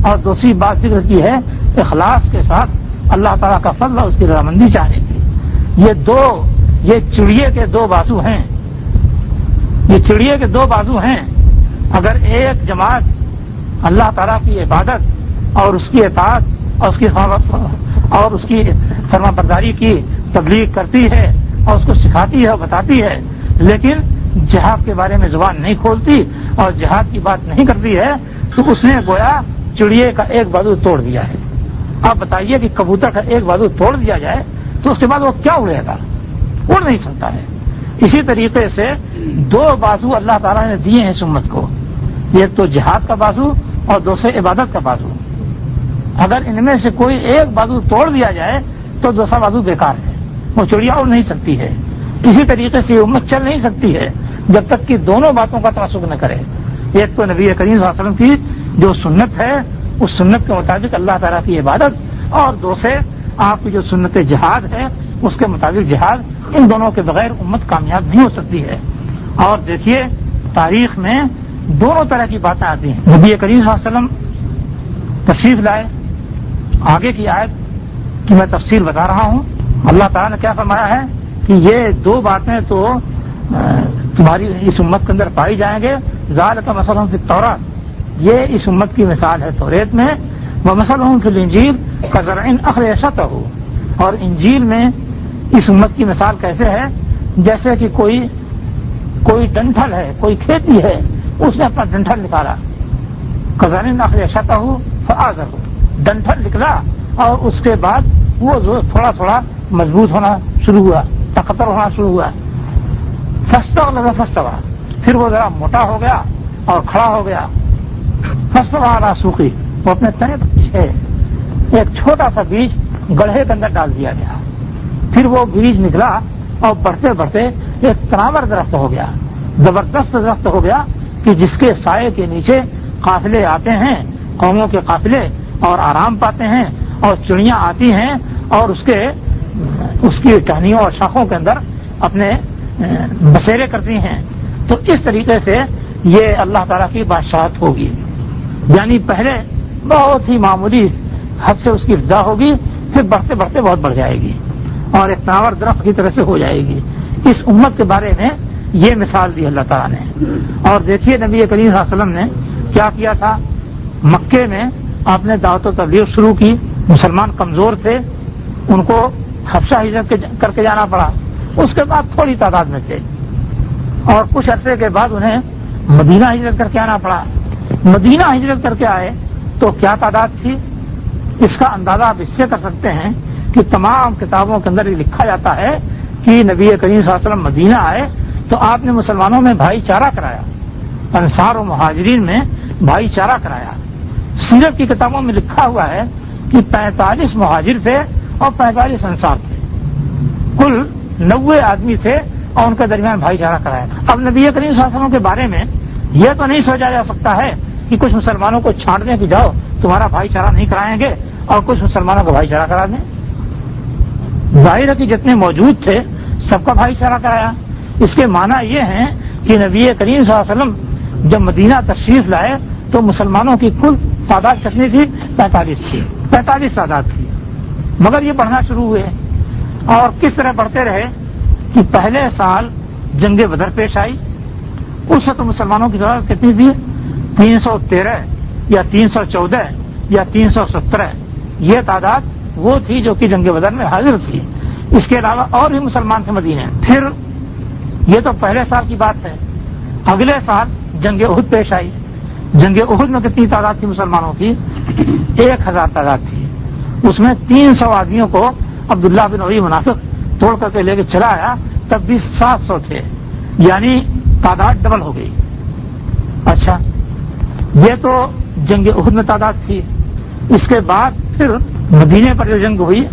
اور دوسری بات ذکر کی ہے اخلاص کے ساتھ اللہ تعالیٰ کا فضل اور اس کی رضامندی چاہنے کی. یہ چڑیے کے دو بازو ہیں، یہ چڑیے کے دو بازو ہیں. اگر ایک جماعت اللہ تعالیٰ کی عبادت اور اس کی اطاعت اور اس کی فرما برداری کی تبلیغ کرتی ہے اور اس کو سکھاتی ہے اور بتاتی ہے، لیکن جہاد کے بارے میں زبان نہیں کھولتی اور جہاد کی بات نہیں کرتی ہے، تو اس نے گویا چڑیے کا ایک بازو توڑ دیا ہے. آپ بتائیے کہ کبوتر کا ایک بازو توڑ دیا جائے تو اس کے بعد وہ کیا اڑے گا؟ اڑ نہیں سکتا ہے. اسی طریقے سے دو بازو اللہ تعالیٰ نے دیے ہیں اس امت کو، ایک تو جہاد کا بازو اور دوسرے عبادت کا بازو. اگر ان میں سے کوئی ایک بازو توڑ دیا جائے تو دوسرا بازو بیکار ہے، وہ چڑیا اڑ نہیں سکتی ہے. اسی طریقے سے یہ امت چل نہیں سکتی ہے جب تک کہ دونوں باتوں کا تعصب نہ کرے. ایک تو نبی کریم صلی اللہ علیہ وسلم کی جو سنت ہے اس سنت کے مطابق اللہ تعالیٰ کی عبادت، اور دوسرے آپ کی جو سنت جہاد ہے اس کے مطابق جہاد. ان دونوں کے بغیر امت کامیاب نہیں ہو سکتی ہے. اور دیکھیے تاریخ میں دونوں طرح کی باتیں آتی ہیں. نبی کریم صلی اللہ علیہ وسلم تشریف لائے، آگے کی آیت کی میں تفصیل بتا رہا ہوں. اللہ تعالیٰ نے کیا فرمایا ہے کہ یہ دو باتیں تو تمہاری اس امت کے اندر پائی جائیں گے. ذالک مثلہم فی التوراۃ، یہ اس امت کی مثال ہے توریت میں. ومثلہم فی الانجیل کزرع اخرج شطأہ، اور انجیل میں اس امت کی مثال کیسے ہے؟ جیسے کہ کوئی ڈنٹھل ہے، کوئی کھیتی ہے، اس نے اپنا ڈنٹھل نکالا. کزرع اخرج شطأہ فآزرہ، ڈنٹھل نکلا اور اس کے بعد وہ تھوڑا تھوڑا مضبوط ہونا شروع ہوا، تقطر ہونا شروع ہوا. فاستوى، پھر وہ ذرا موٹا ہو گیا اور کھڑا ہو گیا. فاستوى علی سوقہ، وہ اپنے تنے پر پیچھے ایک چھوٹا سا بیج گڑھے کے اندر ڈال دیا گیا. پھر وہ بیج نکلا اور بڑھتے بڑھتے ایک تناور درخت ہو گیا، زبردست درخت ہو گیا کہ جس کے سائے کے نیچے قافلے آتے ہیں، قوموں کے قافلے، اور آرام پاتے ہیں اور چڑیاں آتی ہیں اور اس کی ٹہنیوں اور شاخوں کے اندر اپنے بسیرے کرتی ہیں. تو اس طریقے سے یہ اللہ تعالیٰ کی بادشاہت ہوگی. یعنی پہلے بہت ہی معمولی حد سے اس کی ابتدا ہوگی، پھر بڑھتے بڑھتے بہت بڑھ جائے گی اور ایک تناور درخت کی طرح سے ہو جائے گی. اس امت کے بارے میں یہ مثال دی اللہ تعالیٰ نے. اور دیکھیے نبی کریم صلی اللہ علیہ وسلم نے کیا کیا تھا. مکے میں آپ نے دعوت و تبلیغ شروع کی. مسلمان کمزور تھے، ان کو حبشہ ہجرت کر کے جانا پڑا. اس کے بعد تھوڑی تعداد میں تھے اور کچھ عرصے کے بعد انہیں مدینہ ہجرت کر کے آنا پڑا. مدینہ ہجرت کر کے آئے تو کیا تعداد تھی؟ اس کا اندازہ آپ اس سے کر سکتے ہیں کہ تمام کتابوں کے اندر یہ لکھا جاتا ہے کہ نبی کریم صلی اللہ علیہ وسلم مدینہ آئے تو آپ نے مسلمانوں میں بھائی چارہ کرایا، انصار و مہاجرین میں بھائی چارہ کرایا. سیرت کی کتابوں میں لکھا ہوا ہے کہ 45 مہاجر تھے اور 45 انصار تھے، کل 90 آدمی تھے اور ان کے درمیان بھائی چارہ کرایا. اب نبی کریم صلی اللہ علیہ وسلم کے بارے میں یہ تو نہیں سوچا جا سکتا ہے کہ کچھ مسلمانوں کو چھانٹ دیں کہ جاؤ تمہارا بھائی چارہ نہیں کرائیں گے اور کچھ مسلمانوں کو بھائی چارہ کرا دیں. ظاہر ہے کہ جتنے موجود تھے سب کا بھائی چارہ کرایا. اس کے معنی یہ ہیں کہ نبی کریم صلی اللہ علیہ وسلم جب مدینہ تشریف لائے تو مسلمانوں کی کل تعداد کتنی تھی؟ 45 تھی. 45 تعداد تھی، مگر یہ بڑھنا شروع ہوئے. اور کس طرح بڑھتے رہے کہ پہلے سال جنگ بدر پیش آئی، اس وقت مسلمانوں کی تعداد کتنی تھی؟ 313 یا 314 یا 317، یہ تعداد وہ تھی جو کہ جنگ بدر میں حاضر تھی۔ اس کے علاوہ اور بھی مسلمان تھے مدینے۔ پھر یہ تو پہلے سال کی بات ہے، اگلے سال جنگ احد پیش آئی۔ جنگ احد میں کتنی تعداد تھی مسلمانوں کی؟ 1000 تعداد تھی۔ اس میں 300 آدمیوں کو عبداللہ بن ابی منافق توڑ کر کے لے کے چلا آیا، تب بھی 700 تھے، یعنی تعداد ڈبل ہو گئی۔ اچھا، یہ تو جنگ احد میں تعداد تھی۔ اس کے بعد پھر مدینے پر جو جنگ ہوئی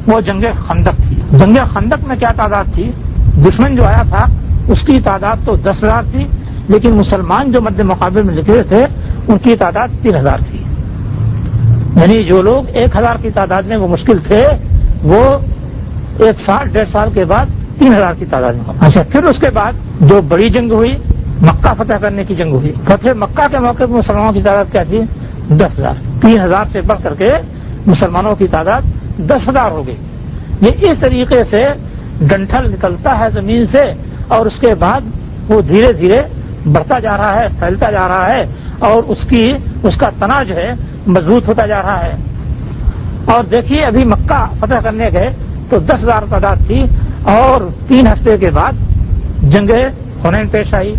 وہ جنگ خندق تھی۔ جنگ خندق میں کیا تعداد تھی؟ دشمن جو آیا تھا اس کی تعداد تو 10,000 تھی، لیکن مسلمان جو مد مقابل میں نکلے تھے ان کی تعداد 3,000 تھی، یعنی جو لوگ 1,000 کی تعداد میں وہ مشکل تھے وہ 1 سال 1.5 سال کے بعد 3,000 کی تعداد میں۔ اچھا، پھر اس کے بعد جو بڑی جنگ ہوئی، مکہ فتح کرنے کی جنگ ہوئی۔ فتح مکہ کے موقع پر مسلمانوں کی تعداد کیا تھی؟ 10,000۔ 3,000 سے بڑھ کر کے مسلمانوں کی تعداد 10,000 ہو گئی۔ یہ اس طریقے سے ڈنٹھل نکلتا ہے زمین سے، اور اس کے بعد وہ دھیرے دھیرے بڑھتا جا رہا ہے، پھیلتا جا رہا ہے، اور اس کا تنا جو ہے مضبوط ہوتا جا رہا ہے۔ اور دیکھیے ابھی مکہ فتح کرنے گئے تو 10,000 تعداد تھی، اور 3 ہفتے کے بعد جنگ حنین پیش آئی۔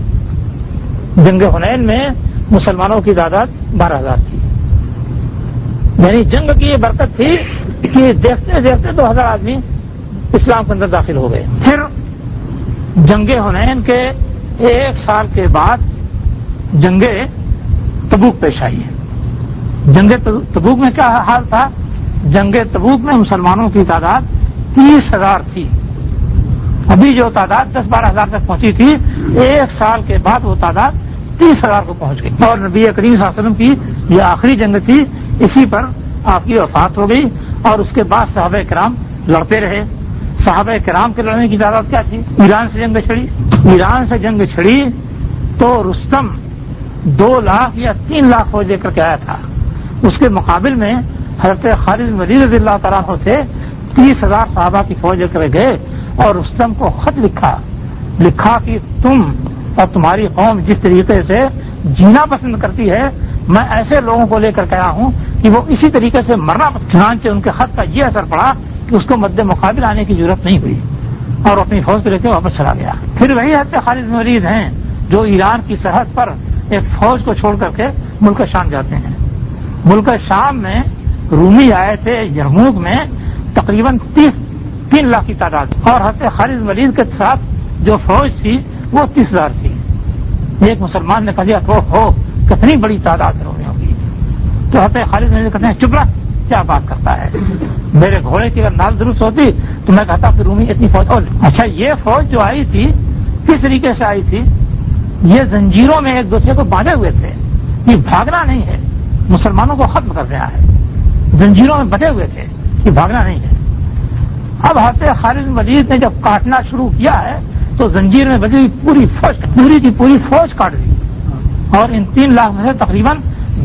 جنگ حنین میں مسلمانوں کی تعداد 12,000 تھی، یعنی جنگ کی یہ برکت تھی کہ دیکھتے دیکھتے 2,000 آدمی اسلام کے اندر داخل ہو گئے۔ پھر جنگ حنین کے 1 سال کے بعد جنگ تبوک پیش آئی ہے۔ جنگ تبوک میں کیا حال تھا؟ جنگ تبوک میں مسلمانوں کی تعداد 30,000 تھی، ابھی جو تعداد 10-12,000 تک پہنچی تھی، 1 سال کے بعد وہ تعداد 30,000 کو پہنچ گئی۔ اور نبی کریم صلی اللہ علیہ وسلم کی یہ آخری جنگ تھی، اسی پر آپ کی وفات ہو گئی، اور اس کے بعد صحابہ کرام لڑتے رہے۔ صحابہ کرام کے لڑنے کی تعداد کیا تھی؟ ایران سے جنگ چھڑی۔ ایران سے جنگ چھڑی تو رستم 2 لاکھ یا 3 لاکھ فوج لے کر کے آیا تھا، اس کے مقابل میں حضرت خالد بن ولید رضی اللہ تعالیٰ عنہ سے 30,000 صحابہ کی فوج لے کر گئے، اور رستم کو خط لکھا کہ تم اور تمہاری قوم جس طریقے سے جینا پسند کرتی ہے، میں ایسے لوگوں کو لے کر کے آیا ہوں کہ وہ اسی طریقے سے مرنا پسند۔ چنانچہ ان کے خط کا یہ اثر پڑا کہ اس کو مد مقابل آنے کی ضرورت نہیں ہوئی، اور اپنی فوج کو لے کے واپس چلا گیا۔ پھر وہی حضرت خالد بن ولید ہیں جو ایران کی سرحد پر ایک فوج کو چھوڑ کر کے ملک شام جاتے ہیں۔ ملک شام میں رومی آئے تھے یرموک میں، تقریباً 3 لاکھ کی تعداد، اور حضرت خالد بن ولید کے ساتھ جو فوج تھی وہ 30,000 تھی۔ ایک مسلمان نے کہا ہو کتنی بڑی تعداد رومیوں کی، تو حضرت خالد بن ولید کہتے ہیں چپ رہا، کیا بات کرتا ہے، میرے گھوڑے کی اگر نال درست ہوتی تو میں کہتا کہ رومی اتنی فوج اور۔ اچھا، یہ فوج جو آئی تھی کس طریقے سے آئی تھی؟ یہ زنجیروں میں ایک دوسرے کو باندھے ہوئے تھے، یہ بھاگنا نہیں ہے، مسلمانوں کو ختم کر دیا ہے، زنجیروں میں بندھے ہوئے تھے، یہ بھاگنا نہیں ہے۔ اب حضرت خالد بن ولید نے جب کاٹنا شروع کیا ہے تو زنجیر میں بندھی ہوئی پوری کی پوری فوج کاٹ گئی، اور ان 3 لاکھ میں سے تقریباً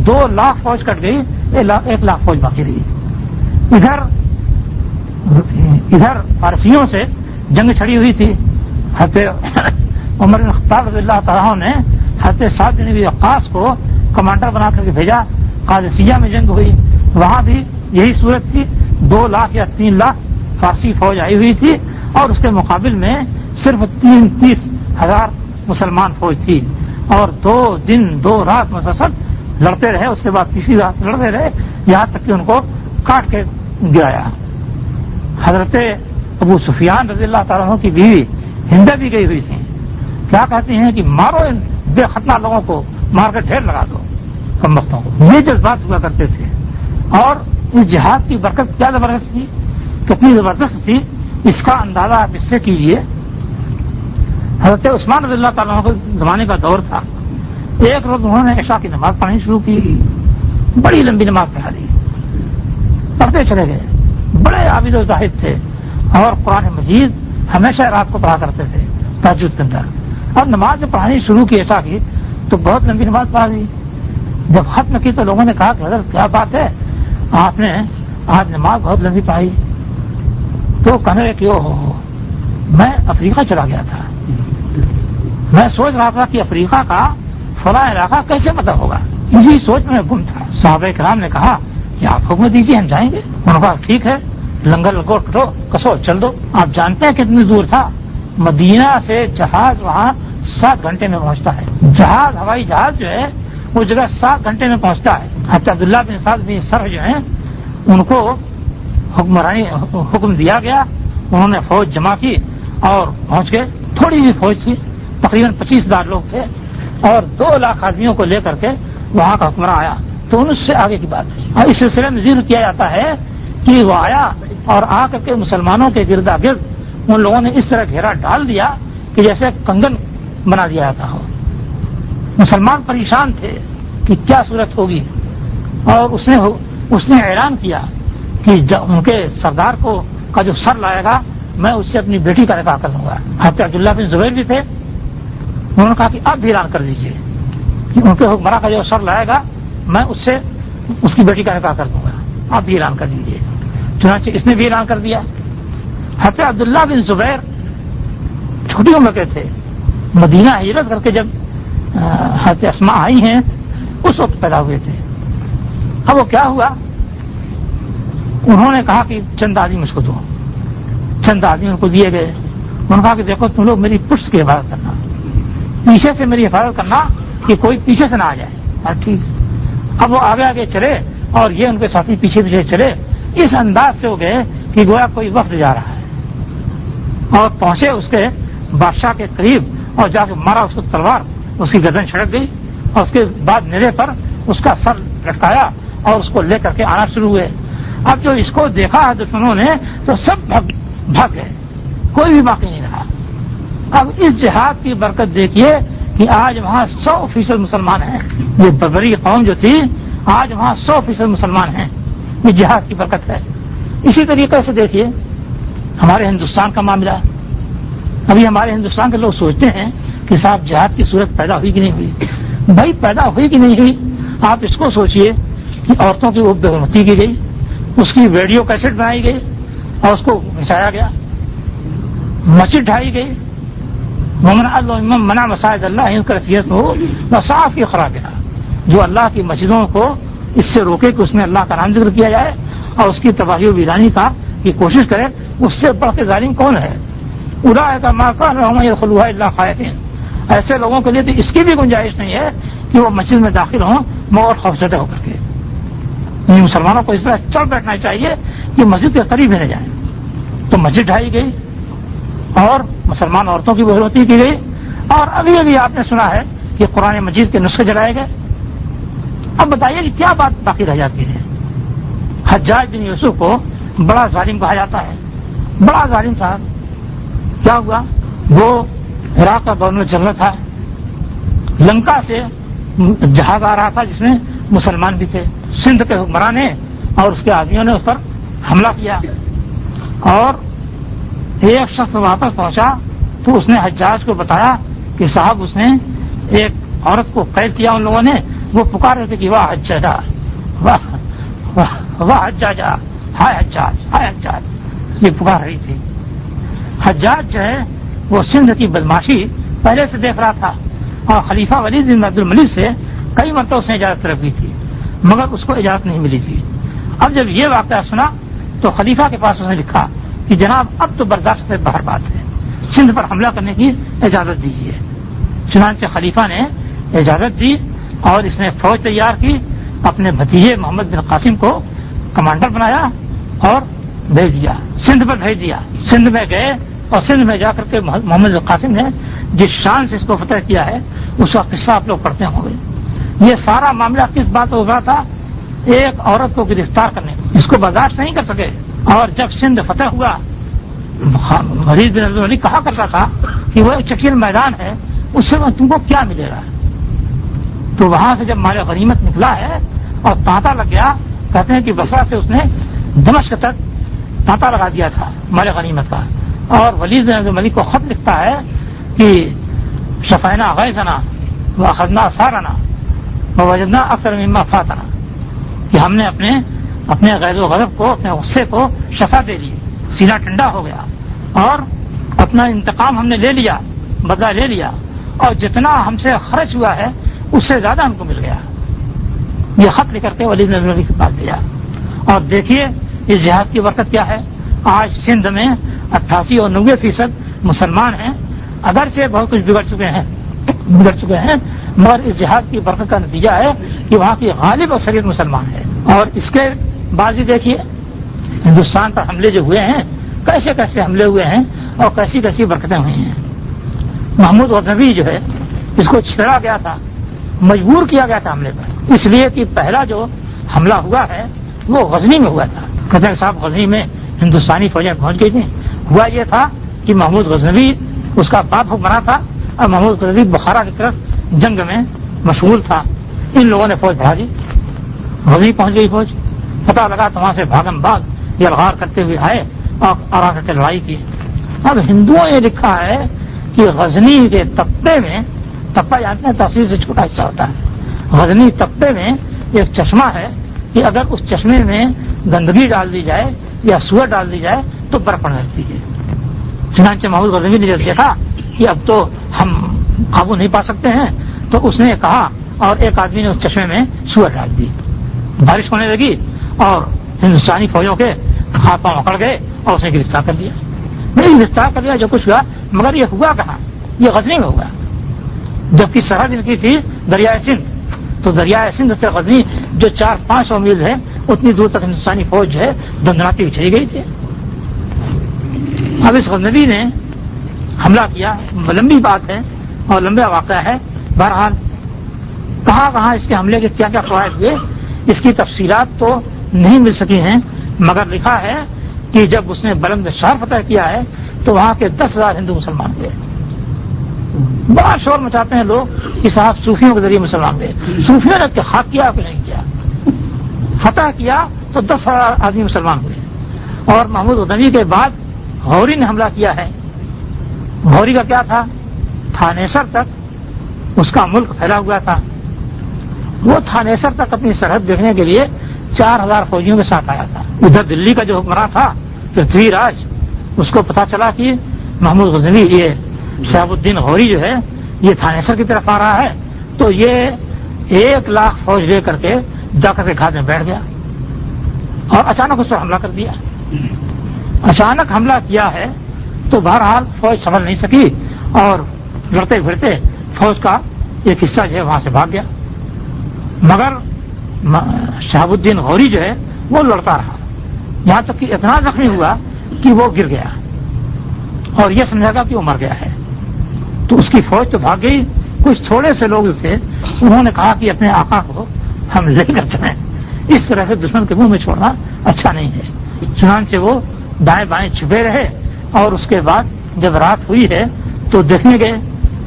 2 لاکھ فوج کٹ گئی، 1 لاکھ فوج باقی رہی۔ ادھر فارسیوں سے جنگ چھڑی ہوئی تھی، حضرت عمر بن خطاب رضی اللہ تعالیٰ نے حضرت سعد بن ابی وقاص کو کمانڈر بنا کر کے بھیجا۔ قادسیہ میں جنگ ہوئی، وہاں بھی یہی صورت تھی، 2 لاکھ یا 3 لاکھ فارسی فوج آئی ہوئی تھی، اور اس کے مقابل میں صرف 30,000 مسلمان فوج تھی، اور 2 دن 2 رات مسلسل لڑتے رہے۔ اس کے بعد تیسری رات لڑتے رہے یہاں تک کہ ان کو کاٹ کے گرایا۔ حضرت ابو سفیان رضی اللہ تعالیٰ عنہ کی بیوی ہندہ بھی گئی ہوئی تھی، کیا کہتی ہیں کہ مارو ان بے ختنہ لوگوں کو، مار کے ڈھیر لگا دو کم وقتوں کو۔ یہ جذبات ہوا کرتے تھے، اور اس جہاد کی برکت کیا زبردست تھی، کتنی زبردست تھی، اس کا اندازہ آپ اس سے کیجیے۔ حضرت عثمان رضی اللہ تعالیٰ عنہ کے زمانے کا دور تھا، ایک روز انہوں نے عشاء کی نماز پڑھنی شروع کی، بڑی لمبی نماز پڑھا دی، پڑھتے چلے گئے، بڑے عابد و زاہد تھے، اور قرآن مجید ہمیشہ رات کو پڑھا کرتے تھے تہجد کے اندر۔ اور نماز جب پڑھانی شروع کی عشاء کی تو بہت لمبی نماز پڑھا دی۔ جب ختم کی تو لوگوں نے کہا کہ حضرت کیا بات ہے، آپ نے آج نماز بہت لمبی پڑھائی۔ تو کہنے لگے کہ میں افریقہ چلا گیا تھا، میں سوچ رہا تھا کہ افریقہ کا فلاں علاقہ کیسے پتہ ہوگا، اسی سوچ میں گم تھا۔ صحابہ کرام نے کہا کہ آپ حکم دیجیے ہم جائیں گے۔ انہوں نے کہا ٹھیک ہے، لنگر لگوٹ کرو، کسو چل دو۔ آپ جانتے ہیں کتنی دور تھا؟ مدینہ سے جہاز وہاں 7 گھنٹے میں پہنچتا ہے۔ جہاز، ہوائی جہاز جو ہے وہ جگہ 7 گھنٹے میں پہنچتا ہے۔ حضرت عبداللہ بن سعد بن سرح جو ہیں ان کو حکم دیا گیا، انہوں نے فوج جمع کی اور پہنچ گئے۔ تھوڑی سی فوج تھی، تقریباً 25,000 لوگ تھے، اور 2 لاکھ آدمیوں کو لے کر کے وہاں کا حکمراں آیا۔ تو ان سے آگے کی بات ہے، اور اس سلسلے میں ذکر کیا جاتا ہے کہ وہ آیا اور آ کر کے مسلمانوں کے گردا گرد ان لوگوں نے اس طرح گھیرا ڈال دیا کہ جیسے کنگن بنا دیا جاتا ہو۔ مسلمان پریشان تھے کہ کیا صورت ہوگی، اور اس نے اعلان کیا کہ ان کے سردار کو کا جو سر لائے گا میں اس سے اپنی بیٹی کا نکاح کر دوں گا۔ حضرت عبداللہ بن زبیر بھی تھے، انہوں نے کہا کہ آپ بھی اعلان کر دیجیے کہ ان کے حکمراں کا جو سر لائے گا میں اس سے اس کی بیٹی کا نکاح کر دوں گا، آپ بھی اعلان کر دیجیے۔ چنانچہ اس نے بھی اعلان کر دیا۔ حضرت عبداللہ بن زبیر چھوٹی عمر کے تھے، مدینہ ہجرت کر کے جب حضرت اسماء آئی ہیں اس وقت پیدا ہوئے تھے۔ اب وہ کیا ہوا، انہوں نے کہا کہ چند آدمی مجھ کو دو، چند آدمی ان کو دیے گئے۔ انہوں نے کہا کہ دیکھو تم لوگ میری پشت کی حفاظت کرنا، پیچھے سے میری حفاظت کرنا کہ کوئی پیچھے سے نہ آ جائے۔ ٹھیک۔ اب وہ آگے آگے چلے اور یہ ان کے ساتھی پیچھے پیچھے چلے، اس انداز سے ہو گئے کہ گویا کوئی وفد جا رہا ہے، اور پہنچے اس کے بادشاہ کے قریب اور جا کے مارا اس کو تلوار، اس کی گردن چھڑک گئی، اور اس کے بعد نیزے پر اس کا سر لٹکایا اور اس کو لے کر کے آنا شروع ہوئے۔ اب جو اس کو دیکھا ہے دشمنوں نے تو سب بھاگ گئے، کوئی بھی باقی نہیں رہا۔ اب اس جہاد کی برکت دیکھیے کہ آج وہاں 100% مسلمان ہیں۔ یہ بربری قوم جو تھی آج وہاں 100% مسلمان ہیں، یہ جہاد کی برکت ہے۔ اسی طریقے سے دیکھیے ہمارے ہندوستان کا معاملہ، ابھی ہمارے ہندوستان کے لوگ سوچتے ہیں کہ صاحب جہاد کی صورت پیدا ہوئی کہ نہیں ہوئی۔ بھائی پیدا ہوئی کہ نہیں ہوئی، آپ اس کو سوچئے کہ عورتوں کی وہ بے حرمتی کی گئی، اس کی ویڈیو کیسٹ بنائی گئی اور اس کو بچایا گیا، مسجد ڈھائی گئی، منع مساجد اللہ کرفیت ہو نہ صاف کی خراب ہے، جو اللہ کی مسجدوں کو اس سے روکے کہ اس میں اللہ کا نام ذکر کیا جائے اور اس کی تباہی و ویرانی کی کوشش کرے، اس سے بڑھ کے ظالم کون ہے؟ اولئک ما کان لهم يدخلوها الا خائفین۔ ایسے لوگوں کے لیے تو اس کی بھی گنجائش نہیں ہے کہ وہ مسجد میں داخل ہوں مگر خوفزدہ ہو کر کے۔ یعنی مسلمانوں کو اس طرح چل بیٹھنا چاہیے کہ مسجد کے قریب ہی نہ جائیں۔ تو مسجد ڈھائی گئی اور مسلمان عورتوں کی بے حرمتی کی گئی، اور ابھی ابھی آپ نے سنا ہے کہ قرآن مجید کے نسخے جلائے گئے۔ اب بتائیے کہ کیا بات باقی رہ جاتی ہے؟ حجاج بن یوسف کو بڑا ظالم کہا جاتا ہے، بڑا ظالم تھا۔ کیا ہوا؟ وہ عراق کا گورنر جنرل تھا، لنکا سے جہاز آ رہا تھا جس میں مسلمان بھی تھے، سندھ کے حکمران نے اور اس کے آدمیوں نے اس پر حملہ کیا، اور ایک شخص واپس پہنچا تو اس نے حجاج کو بتایا کہ صاحب اس نے ایک عورت کو قید کیا، ان لوگوں نے، وہ پکار رہے تھے کہ واہ حجاجا، واہ حجاجا، ہائے حجاج، ہائے حجاج، یہ پکار رہی تھی۔ حجاج جو ہے وہ سندھ کی بدماشی پہلے سے دیکھ رہا تھا، اور خلیفہ ولید بن عبد الملک سے کئی مرتبہ اس نے اجازت طلب کی تھی مگر اس کو اجازت نہیں ملی تھی۔ اب جب یہ واقعہ سنا تو خلیفہ کے پاس اس نے لکھا کہ جناب اب تو برداشت سے باہر بات ہے، سندھ پر حملہ کرنے کی اجازت دیجیے۔ چنانچہ خلیفہ نے اجازت دی اور اس نے فوج تیار کی، اپنے بھتیجے محمد بن قاسم کو کمانڈر بنایا اور بھیج دیا، سندھ پر بھیج دیا۔ سندھ میں گئے اور سندھ میں جا کر کے محمد بن قاسم نے جس شان سے اس کو فتح کیا ہے اس کا قصہ آپ لوگ پڑھتے ہوں گے۔ یہ سارا معاملہ کس بات ہو رہا تھا؟ ایک عورت کو گرفتار کرنے، اس کو برداشت نہیں کر سکے، اور جب سندھ فتح ہوا ولید بن عبد الملک کہا کرتا تھا کہ وہ ایک چٹیل میدان ہے، اس سے تم کو کیا ملے گا؟ تو وہاں سے جب مال غنیمت نکلا ہے اور تانتا لگ گیا، کہتے ہیں کہ بصرہ سے اس نے دمشق تک تانتا لگا دیا تھا مال غنیمت کا، اور ولید بن عبد الملک کو خط لکھتا ہے کہ شفینا غیظنا واخذنا ثارنا ووجدنا اکثر مما فاتنا، کہ ہم نے اپنے غیظ و غضب کو، اپنے غصے کو شفا دے لی، سینہ ٹھنڈا ہو گیا، اور اپنا انتقام ہم نے لے لیا، بدلہ لے لیا، اور جتنا ہم سے خرچ ہوا ہے اس سے زیادہ ہم کو مل گیا. یہ خط لکھ کر کے ولید بن عبد کے پاس دیا. اور دیکھیے اس جہاد کی برکت کیا ہے. آج سندھ میں 88 اور 90% مسلمان ہیں. اگرچہ بہت کچھ بگڑ چکے ہیں مگر اس جہاد کی برکت کا نتیجہ ہے کہ وہاں کی غالب اکثریت مسلمان ہے. اور اس کے بعد بھی دیکھیے ہندوستان پر حملے جو ہوئے ہیں کیسے کیسے حملے ہوئے ہیں اور کیسی کیسی برکتیں ہوئی ہیں. محمود غزنوی جو ہے اس کو چھیڑا گیا تھا, مجبور کیا گیا تھا حملے پر, اس لیے کہ پہلا جو حملہ ہوا ہے وہ غزنی میں ہوا تھا. کہتے ہیں صاحب غزنی میں ہندوستانی فوجیں پہنچ گئی تھیں. ہوا یہ تھا کہ محمود غزنوی اس کا باپ حکمراں تھا اور محمود غزنوی بخارا کی طرف جنگ میں مشغول تھا. ان لوگوں نے فوج بڑھا دی, غزنی پہنچ گئی فوج. پتہ لگا تو وہاں سے بھاگم بھاگ یلغار کرتے ہوئے آئے اور آ کر کے لڑائی کی. اب ہندوؤں نے لکھا ہے کہ غزنی کے تپے میں, تپا جانتے ہیں تحصیل سے چھوٹا حصہ ہوتا ہے, غزنی تپے میں ایک چشمہ ہے کہ اگر اس چشمے میں گندگی ڈال دی جائے یا سور ڈال دی جائے تو برف پڑنے لگتی ہے. چنانچہ محمود غزنوی نے جب دیکھا کہ اب تو ہم قابو نہیں پا سکتے ہیں تو اس نے کہا اور ایک آدمی نے اس چشمے میں سور ڈال دی. بارش ہونے لگی اور ہندوستانی فوجوں کے ہاتھ پاؤں اکڑ گئے اور اسے گرفتار کر دیا. نہیں گرفتار کر دیا جو کچھ ہوا, مگر یہ ہوا کہاں, یہ غزنی میں ہوا. جبکہ سرحد ان کی تھی دریائے سندھ, تو دریائے سندھ سے غزنی جو 400-500 میل ہے اتنی دور تک ہندوستانی فوج جو ہے دندناتی چلی گئی تھی. اب اس غزنوی نے حملہ کیا, لمبی بات ہے اور لمبا واقعہ ہے. بہرحال کہاں کہاں اس کے حملے کے کیا کیا فوائد ہوئے اس کی تفصیلات تو نہیں مل سکی ہیں, مگر لکھا ہے کہ جب اس نے بلند شہر فتح کیا ہے تو وہاں کے 10,000 ہندو مسلمان ہوئے. بڑا شور مچاتے ہیں لوگ کہ صاحب صوفیوں کے ذریعے مسلمان ہوئے. صوفیوں نے خاک کیا کہ نہیں کیا, فتح کیا تو 10,000 آدمی مسلمان ہوئے. اور محمود غزنوی کے بعد غوری نے حملہ کیا ہے. غوری کا کیا تھا, تھانیسر تک اس کا ملک پھیلا ہوا تھا. وہ تھانیسر تک اپنی سرحد دیکھنے کے لیے 4,000 فوجیوں کے ساتھ آیا تھا. ادھر دلی کا جو حکمراں تھا پرتھوی راج, اس کو پتا چلا کہ محمود غزنوی یہ شہاب الدین غوری جو ہے یہ تھانیسر کی طرف آ رہا ہے, تو یہ 1,00,000 فوج لے کر کے جا کر کے گھاٹ میں بیٹھ گیا اور اچانک اس پر حملہ کر دیا. اچانک حملہ کیا ہے تو بہرحال فوج سنبھل نہیں سکی اور لڑتے پھرتے فوج کا ایک حصہ جو ہے وہاں سے بھاگ گیا. مگر شہاب الدین غوری جو ہے وہ لڑتا رہا, یہاں تک کہ اتنا زخمی ہوا کہ وہ گر گیا اور یہ سمجھا گا کہ وہ مر گیا ہے. تو اس کی فوج تو بھاگ گئی. کچھ تھوڑے سے لوگ تھے, انہوں نے کہا کہ اپنے آقا کو ہم لے کر چلیں, اس طرح سے دشمن کے منہ میں چھوڑنا اچھا نہیں ہے. چنانچہ وہ دائیں بائیں چھپے رہے اور اس کے بعد جب رات ہوئی ہے تو دیکھنے گئے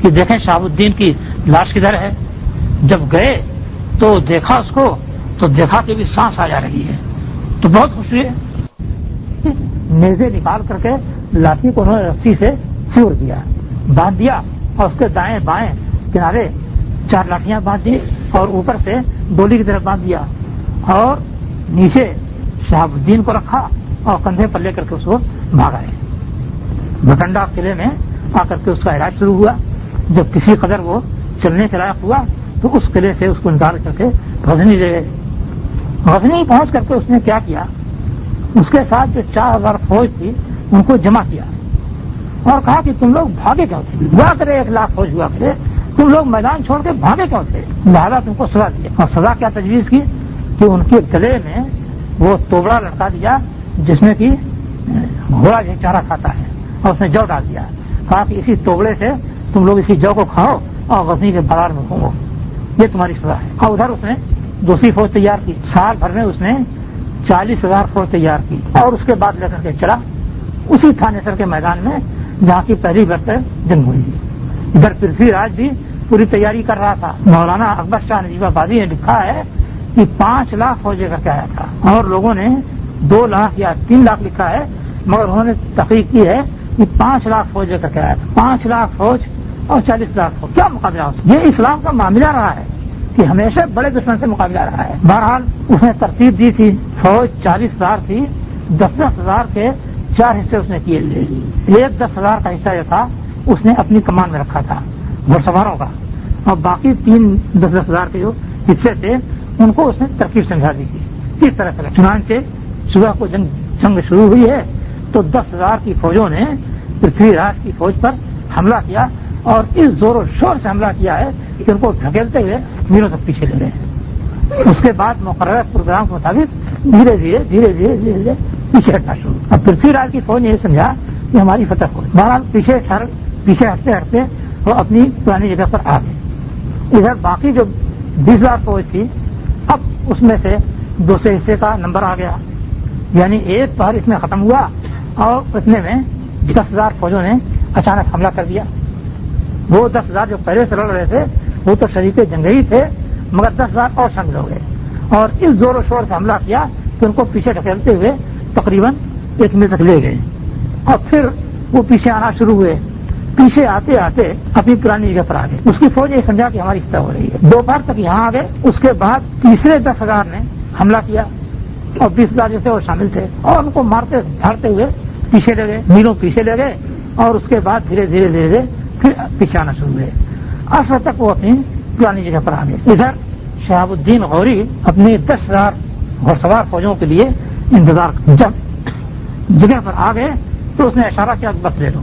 کہ دیکھیں شہاب الدین کی لاش کدھر ہے. جب گئے تو دیکھا اس کو, تو دیکھا کہ بھی سانس آ جا رہی ہے, تو بہت خوشی ہے. نیزے نکال کر کے لاٹھی کو انہوں نے رسی سے سیور دیا, باندھ دیا اور اس کے دائیں بائیں کنارے 4 لاٹھیاں باندھ دی اور اوپر سے ڈولی کی طرف باندھ دیا اور نیچے شہاب الدین کو رکھا اور کندھے پر لے کر کے اس کو بھاگائے. بھٹنڈا قلعے میں آ کر کے اس کا علاج شروع ہوا. جب کسی قدر وہ چلنے کے لائق ہوا تو اس قلعے سے اس کو نکال کر کے غزنی لے گئے. غزنی پہنچ کر کے اس نے کیا کیا, اس کے ساتھ جو 4,000 فوج تھی ان کو جمع کیا اور کہا کہ تم لوگ بھاگے کیوں تھے, ہوا کرے 1,00,000 فوج ہوا کرے, تم لوگ میدان چھوڑ کے بھاگے کیوں تھے, لہذا تم کو سزا دی. اور سزا کیا تجویز کی کہ ان کے گلے میں وہ توبڑا لٹکا دیا جس میں کہ گھوڑا جو چارہ کھاتا ہے, اور اس نے جو ڈال دیا. کہا کہ اسی توبڑے سے تم لوگ اسی جو کو کھاؤ اور غزنی کے بازار میں گھومو, یہ تمہاری سزا ہے. اور ادھر اس نے دوسری فوج تیار کی. سال بھر میں اس نے 40,000 فوج تیار کی اور اس کے بعد لے کر کے چلا اسی تھانیسر کے میدان میں جہاں کی پہلی برتر جنگ ہوئی. ادھر پرتھوی راج بھی پوری تیاری کر رہا تھا. مولانا اکبر شاہ نجیب آبادی نے لکھا ہے کہ 5,00,000 فوج لے کر کے آیا تھا اور لوگوں نے 2,00,000 یا 3,00,000 لکھا ہے, مگر انہوں نے تحقیق کی ہے کہ 5,00,000 فوج لے کر کے آیا تھا. 5,00,000 فوج اور 40,000 فوج, کیا مقابلہ ہوتا. یہ اسلام کا معاملہ رہا ہے کہ ہمیشہ بڑے دشمن سے مقابلہ رہا ہے. بہرحال اس نے ترتیب دی تھی. فوج 40,000 تھی, 10,000 کے 4 حصے اس نے کیے تھے. ایک 10,000 کا حصہ جو تھا اس نے اپنی کمان میں رکھا تھا گھڑ سواروں کا، اور باقی 10,000 کے جو حصے تھے ان کو اس نے ترکیب سمجھا دی تھی کس طرح سے. چنانچہ صبح کو جنگ شروع ہوئی ہے تو 10,000 کی فوجوں نے پرتھوی راج کی فوج پر حملہ کیا اور اس زور و شور سے حملہ کیا ہے کہ ان کو دھکیلتے ہوئے میلوں تک پیچھے لے گئے. اس کے بعد مقررہ پروگرام کے مطابق دھیرے دھیرے پیچھے ہٹنا شروع. اب پرتھوی راج کی فوج نے یہ سمجھا کہ ہماری فتح ہو. بہرحال پیچھے ہٹتے وہ اپنی پرانی جگہ پر آ گئے. ادھر باقی جو 20,000 فوج تھی اب اس میں سے دوسرے حصے کا نمبر آ گیا، یعنی ایک پہر اس میں ختم ہوا اور اتنے میں 10,000 فوجوں نے اچانک حملہ کر دیا. وہ 10,000 جو پہلے سے لڑ رہے تھے وہ تو شریک جنگ ہی تھے، مگر 10,000 اور شامل ہو گئے اور اس زور و شور سے حملہ کیا کہ ان کو پیچھے ڈھکیلتے ہوئے تقریباً 1 میل تک لے گئے. اور پھر وہ پیچھے آنا شروع ہوئے. پیچھے آتے آتے اپنی پرانی جگہ پر آ گئے. اس کی فوج یہ سمجھا کہ ہماری فتح ہو رہی ہے. دوپہر تک یہاں آ گئے. اس کے بعد تیسرے 10,000 نے حملہ کیا اور 20,000 جو تھے وہ شامل تھے اور ان کو مارتے دھاڑتے ہوئے پیچھے لے گئے، میلوں پیچھے لے گئے اور اس کے بعد دھیرے دھیرے پھر پیچھے آنا شروع ہوئے. عصر تک وہ اپنی پرانی جگہ پر آ گئے. ادھر شہاب الدین غوری اپنی 10,000 گھڑ سوار فوجوں کے لیے انتظار. جب جگہ پر آ گئے تو اس نے اشارہ کیا بس لے لو.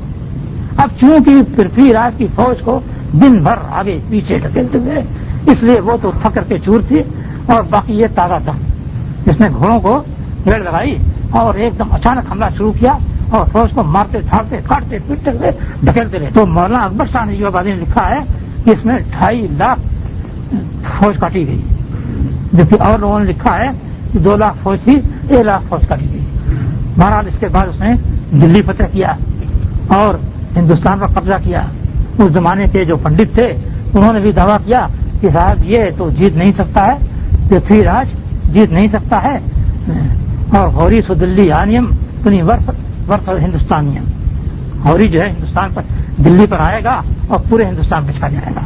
اب چونکہ پرتھوی راج کی فوج کو دن بھر آگے پیچھے ڈھکیلتے ہوئے اس لیے وہ تو تھک کر کے چور تھی اور باقی یہ تازہ دم. اس نے گھوڑوں کو ریڑ لگائی اور ایک دم اچانک حملہ شروع کیا اور فوج کو مارتے دھاڑتے کاٹتے پیٹتے ہوئے ڈھکیلتے رہے. تو مولانا اکبر شاہ نے آبادی نے لکھا ہے کہ اس میں 2.5 لاکھ فوج کاٹی گئی، جبکہ اور لوگوں نے لکھا ہے کہ 2 لاکھ فوج تھی، 1 لاکھ فوج کاٹی گئی. بہرحال اس کے بعد اس نے دلی فتح کیا اور ہندوستان پر قبضہ کیا. اس زمانے کے جو پنڈت تھے انہوں نے بھی دعویٰ کیا کہ صاحب یہ تو جیت نہیں سکتا ہے، پرتھوی راج جیت نہیں سکتا ہے اور غوری سو دلی آنیم پنی ورث ہندوستانیم. غوری جو ہے ہندوستان پر دلی پر آئے گا اور پورے ہندوستان پہ چھا جائے گا.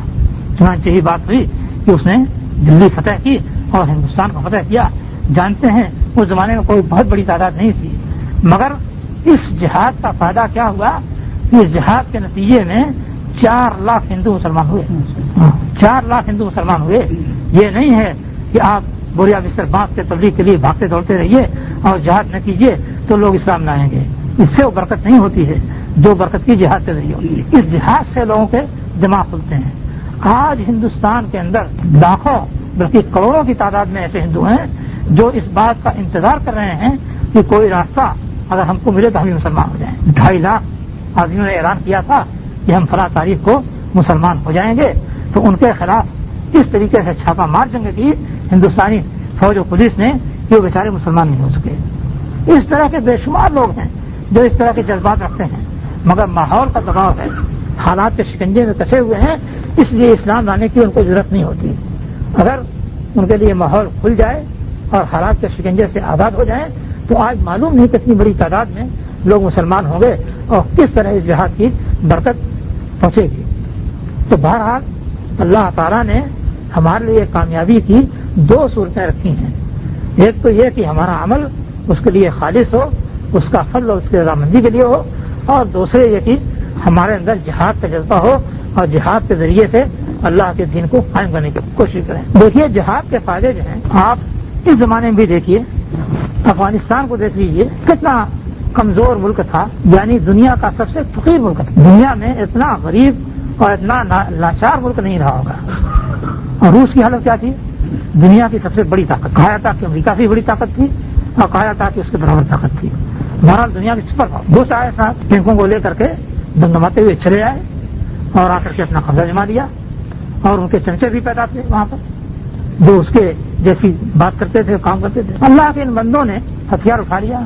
چنانچہ یہی بات ہوئی کہ اس نے دلی فتح کی اور ہندوستان کو فتح کیا. جانتے ہیں اس زمانے میں کوئی بہت بڑی تعداد نہیں تھی، مگر اس جہاد کا فائدہ کیا ہوا کہ اس جہاد کے نتیجے میں 4 لاکھ ہندو مسلمان ہوئے. 4 لاکھ ہندو مسلمان ہوئے. یہ نہیں ہے کہ آپ بوریا بستر باندھ کے تبلیغ کے لیے بھاگتے دوڑتے رہیے اور جہاد نہ کیجیے تو لوگ اسلام نہ آئیں گے. اس سے وہ برکت نہیں ہوتی ہے جو برکت کی جہاد کے ذریعے ہوتی ہے. اس جہاد سے لوگوں کے دماغ کھلتے ہیں. آج ہندوستان کے اندر لاکھوں بلکہ کروڑوں کی تعداد میں ایسے ہندو ہیں جو اس بات کا انتظار کر رہے ہیں کہ کوئی راستہ اگر ہم کو ملے تو ہم بھی مسلمان ہو جائیں. 2.5 لاکھ آدمیوں نے اعلان کیا تھا کہ ہم فلاں تاریخ کو مسلمان ہو جائیں گے، تو ان کے خلاف اس طریقے سے چھاپا مار جنگ کی ہندوستانی فوج و پولیس نے کہ وہ بیچارے مسلمان نہیں ہو سکے. اس طرح کے بے شمار لوگ ہیں جو اس طرح کے جذبات رکھتے ہیں، مگر ماحول کا دباؤ ہے، حالات کے شکنجے میں کسے ہوئے ہیں، اس لیے اسلام لانے کی ان کو ضرورت نہیں ہوتی. اگر ان کے لیے ماحول کھل جائے اور حالات کے شکنجے سے آزاد ہو جائیں تو آج معلوم نہیں کتنی بڑی تعداد میں لوگ مسلمان ہوں گے اور کس طرح اس جہاد کی برکت پہنچے گی. تو بہرحال اللہ تعالیٰ نے ہمارے لیے کامیابی کی 2 صورتیں رکھی ہیں. ایک تو یہ کہ ہمارا عمل اس کے لیے خالص ہو، اس کا فضل اور اس کی رضامندی کے لیے ہو، اور دوسرے یہ کہ ہمارے اندر جہاد کا جذبہ ہو اور جہاد کے ذریعے سے اللہ کے دین کو قائم کرنے کی کوشش کریں. دیکھیے جہاد کے فائدے جو ہیں آپ اس زمانے میں بھی دیکھیے. افغانستان کو دیکھ لیجیے، کتنا کمزور ملک تھا، یعنی دنیا کا سب سے فقیر ملک تھا. دنیا میں اتنا غریب اور اتنا لاچار ملک نہیں رہا ہوگا. اور روس کی حالت کیا تھی؟ دنیا کی سب سے بڑی طاقت. کہا جاتا کہ امریکہ سے بڑی طاقت تھی اور کہا جاتا کہ اس کے برابر طاقت تھی. بہرحال دنیا کی سپر پاور. بش آئے صاحب ٹینکوں کو لے کر کے دمدماتے ہوئے چلے آئے اور آ کر کے اپنا قبضہ جما لیا، اور ان کے چمچے بھی پیدا تھے وہاں پر جو اس کے جیسی بات کرتے تھے، کام کرتے تھے. اللہ کے ان بندوں نے ہتھیار اٹھا لیا.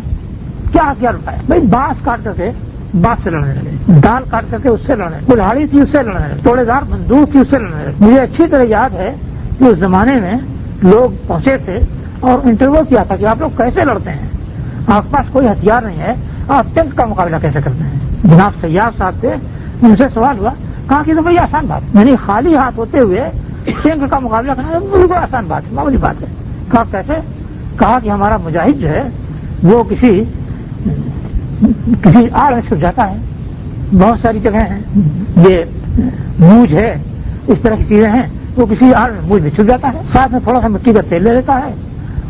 کیا ہتھیار اٹھایا؟ بھائی بانس کاٹ کر کے بانس سے لڑنے لگے، دال کاٹ کر کے اس سے لڑنے، کلہاڑی تھی اس سے لڑنے لگے، توڑے دار بندوق تھی اس سے لڑنے لگے. مجھے اچھی طرح یاد ہے کہ اس زمانے میں لوگ پہنچے تھے اور انٹرویو کیا تھا کہ آپ لوگ کیسے لڑتے ہیں، آپ کے پاس کوئی ہتھیار نہیں ہے، آپ ٹینک کا مقابلہ کیسے کرتے ہیں. جناب سیاف صاحب تھے، ان سے سوال ہوا، کہا کہ تو بڑی آسان بات، یعنی خالی ہاتھ ہوتے ہوئے ٹینک کا مقابلہ کرنا بالکل آسان بات ہے، معمولی بات ہے. کہا کیسے؟ کہا کہ ہمارا مجاہد جو ہے وہ کسی آڑ میں چھپ جاتا ہے. بہت ساری جگہیں ہیں، یہ موج ہے، اس طرح کی چیزیں ہیں، وہ کسی آڑ میں موج میں چھپ جاتا ہے، ساتھ میں تھوڑا سا مٹی کا تیل لے لیتا ہے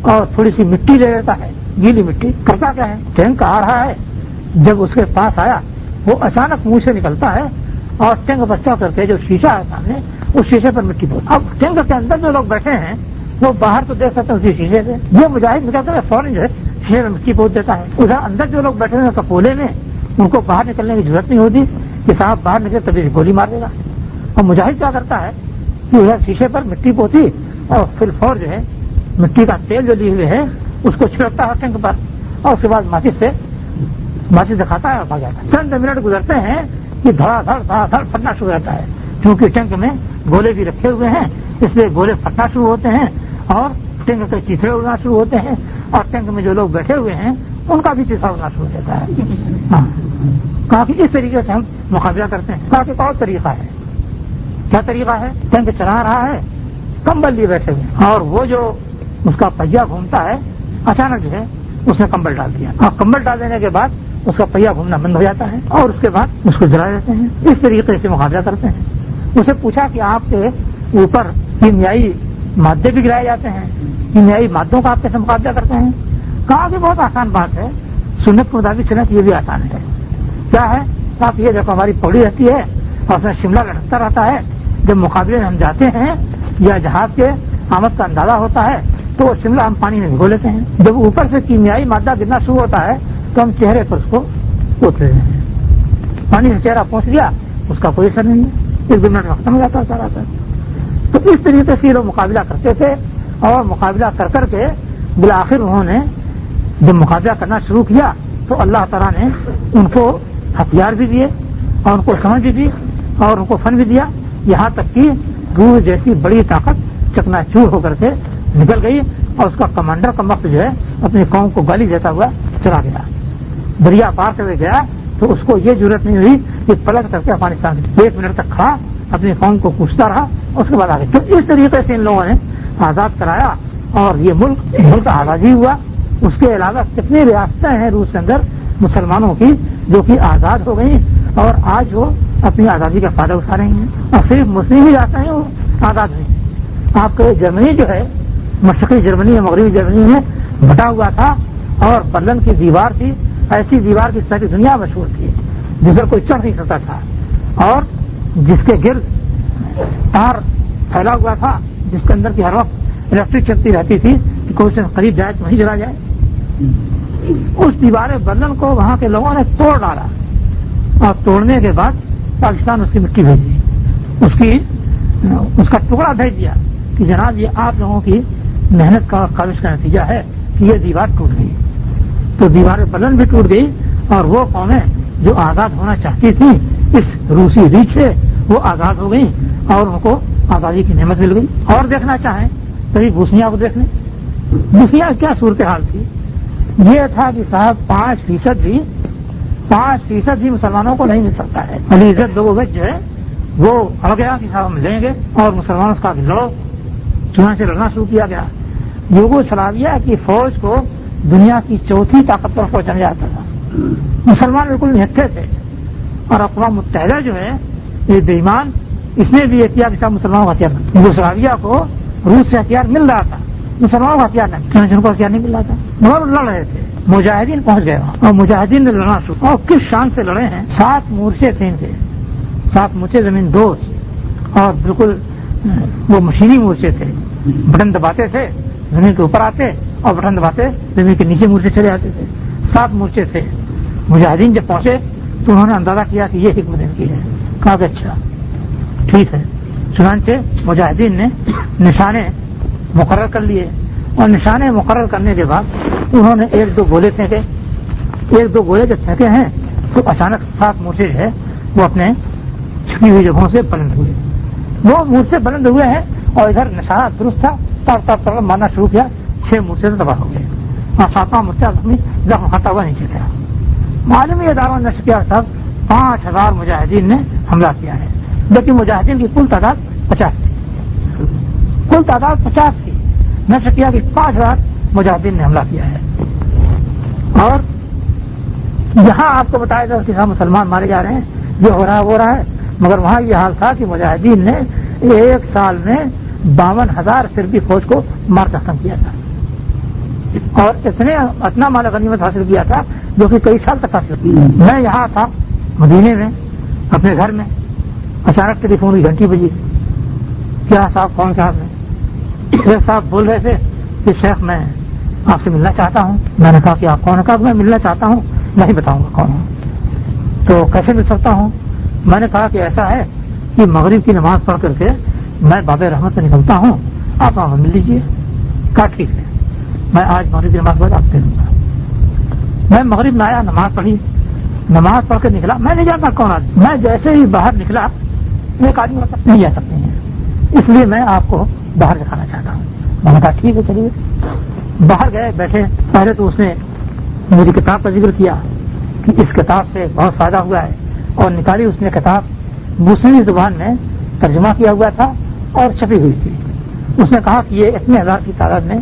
اور تھوڑی سی مٹی لے لیتا ہے، گیلی مٹی، کرتا کیا ہے، ٹینک آ رہا ہے، جب اس کے پاس آیا وہ اچانک منہ سے نکلتا ہے اور ٹینک پر چڑھ کر کے جو شیشہ ہے سامنے اس شیشے پر مٹی پوچھ، اب ٹینک کے اندر جو لوگ بیٹھے ہیں وہ باہر تو دیکھ سکتے ہیں اسی شیشے سے، یہ مجاہد نکلتا ہے فوراً جو ہے شیشے میں مٹی پوچھ دیتا ہے، ادھر اندر جو لوگ بیٹھے ہیں کپولے میں ان کو باہر نکلنے کی ضرورت نہیں ہوتی کہ صاحب باہر نکلے تبھی گولی مار دے گا، اور مجاہد کیا کرتا ہے کہ ادھر شیشے پر مٹی پوتی اور پھر فور جو ہے مٹی کا تیل جو لیے ہوئے ہے اس کو چھڑکتا ہے ٹینک پر اور اس کے بعد ماچس سے کھاتا ہے اور بھاگ جاتا ہے۔ چند منٹ گزرتے ہیں کہ دھڑا دھڑ پھٹنا شروع ہوتا ہے، کیونکہ ٹینک میں گولے بھی رکھے ہوئے ہیں اس لیے گولے پھٹنا شروع ہوتے ہیں اور ٹینک کے چیتھڑے اڑنا شروع ہوتے ہیں اور ٹینک میں جو لوگ بیٹھے ہوئے ہیں ان کا بھی چیتھڑا اڑنا شروع ہو جاتا ہے۔ ہاں، کہا کہ اس طریقے سے ہم مقابلہ کرتے ہیں۔ کہا کہ اور طریقہ ہے، کیا طریقہ ہے؟ ٹینک چلا رہا ہے، کمبل لیے بیٹھے ہوئے اور وہ جو اس کا پہیا گھومتا ہے اچانک جو ہے اس نے کمبل ڈال دیا اور کمبل ڈال دینے کے بعد اس کا پہیا گھومنا بند ہو جاتا ہے اور اس کے بعد اس کو جلا دیتے ہیں۔ اس طریقے سے مقابلہ کرتے ہیں۔ اسے پوچھا کہ آپ کے اوپر کیمیائی مادے بھی گرائے جاتے ہیں، کیمیائی مادوں کا آپ کیسے مقابلہ کرتے ہیں؟ کہا کہ بہت آسان بات ہے، سنت کے مطابق چلیں تو یہ بھی آسان ہے۔ کیا ہے؟ آپ یہ دیکھو ہماری پوڑی رہتی ہے اور اس میں شملہ لٹکتا رہتا ہے، جب مقابلے میں ہم جاتے ہیں یا جہاز کے آمد کا اندازہ ہوتا ہے تو وہ شملہ ہم پانی میں بھگو لیتے ہیں، جب اوپر سے کیمیائی مادہ گرنا شروع ہوتا ہے تو ہم چہرے پر اس کو پوچھ لیتے ہیں، پانی سے چہرہ پہنچ گیا اس کا کوئی اثر نہیں ہے، 1-2 منٹ میں ختم ہو جاتا ہے سارا اثر۔ تو اس طریقے سے لوگ مقابلہ کرتے تھے اور مقابلہ کر کے بالآخر انہوں نے جب مقابلہ کرنا شروع کیا تو اللہ تعالیٰ نے ان کو ہتھیار بھی دیے اور ان کو سمجھ بھی دی اور ان کو فن بھی دیا، یہاں تک کہ روح جیسی بڑی طاقت چکنا چور ہو کر کے نکل گئی اور اس کا کمانڈر کا وقت جو ہے اپنی قوم کو گالی دیتا ہوا چلا گیا، دریا پار کر گیا تو اس کو یہ ضرورت نہیں ہوئی کہ پلٹ کر کے افغانستان 1 منٹ تک کھڑا اپنی قوم کو پوچھتا رہا، اس کے بعد آگے۔ تو اس طریقے سے ان لوگوں نے آزاد کرایا اور یہ ملک آزادی ہوا۔ اس کے علاوہ کتنی ریاستیں ہیں روس کے اندر مسلمانوں کی جو کہ آزاد ہو گئی اور آج وہ اپنی آزادی کا فائدہ اٹھا رہی ہیں، اور صرف مسلم ہی جاتے ہیں وہ آزاد نہیں۔ آپ کے جرمنی جو ہے مشرقی جرمنی یا مغربی جرمنی میں بٹا ہوا تھا اور برلن کی دیوار تھی، ایسی دیوار کی ساری دنیا مشہور تھی جس پر کوئی چڑھ نہیں سکتا تھا اور جس کے گرد تار پھیلا ہوا تھا، جس کے اندر کی ہر وقت الیکٹرک چلتی رہتی تھی کہ کوئی سے قریب جائے تو وہیں چلا جائے۔ اس دیوار برلن کو وہاں کے لوگوں نے توڑ ڈالا اور توڑنے کے بعد پاکستان اس کی مٹی بھیجی، اس کا ٹکڑا بھیج دیا کہ جناب یہ آپ لوگوں کی محنت کا کاوش کا نتیجہ ہے کہ یہ دیوار ٹوٹ گئی۔ تو دیوار برلن بھی ٹوٹ گئی اور وہ قومیں جو آزاد ہونا چاہتی تھیں اس روسی ریچھ سے وہ آزاد ہو گئی اور ان کو آزادی کی نعمت مل گئی۔ اور دیکھنا چاہیں کبھی بوسنیا کو دیکھ لیں، بوسنیا کی کیا صورتحال تھی؟ یہ تھا کہ صاحب 5% بھی مسلمانوں کو نہیں مل سکتا ہے۔ علی عزت بیگوویچ جو ہے وہ اڑ گیا کہ صاحب ہم لیں گے اور مسلمانوں کا لڑو، چنانچہ لڑنا شروع کیا گیا۔ یوگوسلاویہ کی فوج کو دنیا کی چوتھی طاقت پر پہنچایا جاتا تھا، مسلمان بالکل نہتے تھے اور اقوام متحدہ جو ہے یہ بے ایمان اس نے بھی یہ کیا کہ صاحب مسلمانوں کا ہتھیار، یوگوسلاویہ کو روس سے ہتھیار مل رہا تھا، مسلمانوں کا ہتھیار نہیں، چنانچہ ان کو ہتھیار نہیں مل رہا تھا مگر لڑ رہے تھے۔ مجاہدین پہنچ گئے وہاں اور مجاہدین نے لڑنا شروع، اور کس شان سے لڑے ہیں۔ 7 مورچے تھے ان کے، 7 مورچے زمین دوز اور بالکل وہ مشینی مورچے تھے، بٹن دباتے تھے زمین کے اوپر آتے اور بٹن دباتے زمین کے نیچے مورچے چلے آتے تھے۔ 7 مورچے تھے۔ مجاہدین جب پہنچے تو انہوں نے اندازہ کیا کہ یہ حکمت ان کی ہے، کہا کہ اچھا ٹھیک ہے۔ چنانچہ مجاہدین نے نشانے مقرر کر لیے اور نشانے مقرر کرنے کے بعد انہوں نے 1-2 گولے پھینکے، 1-2 گولے جب پھینکے ہیں تو اچانک 7 مورچے جو ہے وہ اپنے چھپی ہوئی جگہوں سے بلند ہوئے، وہ مورچے بلند ہوئے ہیں اور ادھر نشانہ درست تھا، تب مارنا شروع کیا، 6 مورچے سے تباہ ہو گئے اور 7واں مورچہ زخم کھاتا ہوا نیچے گیا۔ معلوم یہ دعویٰ نشر کیا صاحب 5000 مجاہدین نے حملہ کیا ہے، جبکہ مجاہدین کی کل تعداد 50 تھی، کل تعداد 50 تھی، نشر کیا کہ 5000 مجاہدین نے حملہ کیا ہے۔ اور یہاں آپ کو بتایا جائے کہ مسلمان مارے جا رہے ہیں، یہ ہو رہا ہے وہ رہا ہے، مگر وہاں یہ حال تھا کہ مجاہدین نے 1 سال میں 52,000 صرفی فوج کو مار ختم کیا تھا اور اتنا مال غنیمت حاصل کیا تھا جو کہ کئی سال تک حاصل کیا. میں یہاں تھا مدینے میں اپنے گھر میں، اچانک ٹیلی فون کی گھنٹی بجی. کیا صاحب؟ کون صاحب نے؟ شیخ صاحب بول رہے تھے کہ شیخ میں آپ سے ملنا چاہتا ہوں. میں نے کہا کہ آپ کون؟ کہا میں ملنا چاہتا ہوں، نہیں بتاؤں گا کون ہوں. تو کیسے مل سکتا ہوں؟ میں نے کہا کہ ایسا ہے کہ مغرب کی نماز پڑھ کر کے میں باب رحمت سے نکلتا ہوں، آپ وہاں مل لیجیے. کہا ٹھیک ہے، میں آج مغرب کی نماز بعد آپ دے دوں گا. میں مغرب میں آیا، نماز پڑھی، نماز پڑھ کے نکلا. میں نہیں جانتا کون آدمی. میں جیسے ہی باہر نکلا ایک آدمی نہیں جا سکتے ہیں، اس لیے میں آپ کو باہر دکھانا چاہتا ہوں. میں نے کہا ٹھیک ہے چلیے. باہر گئے، بیٹھے. پہلے تو اس نے میری کتاب کا ذکر کیا کہ اس کتاب سے بہت فائدہ ہوا ہے، اور نکالی اس نے کتاب. موسمی زبان میں ترجمہ کیا ہوا تھا اور چھپی ہوئی تھی. اس نے کہا کہ یہ اتنے ہزار کی تعداد میں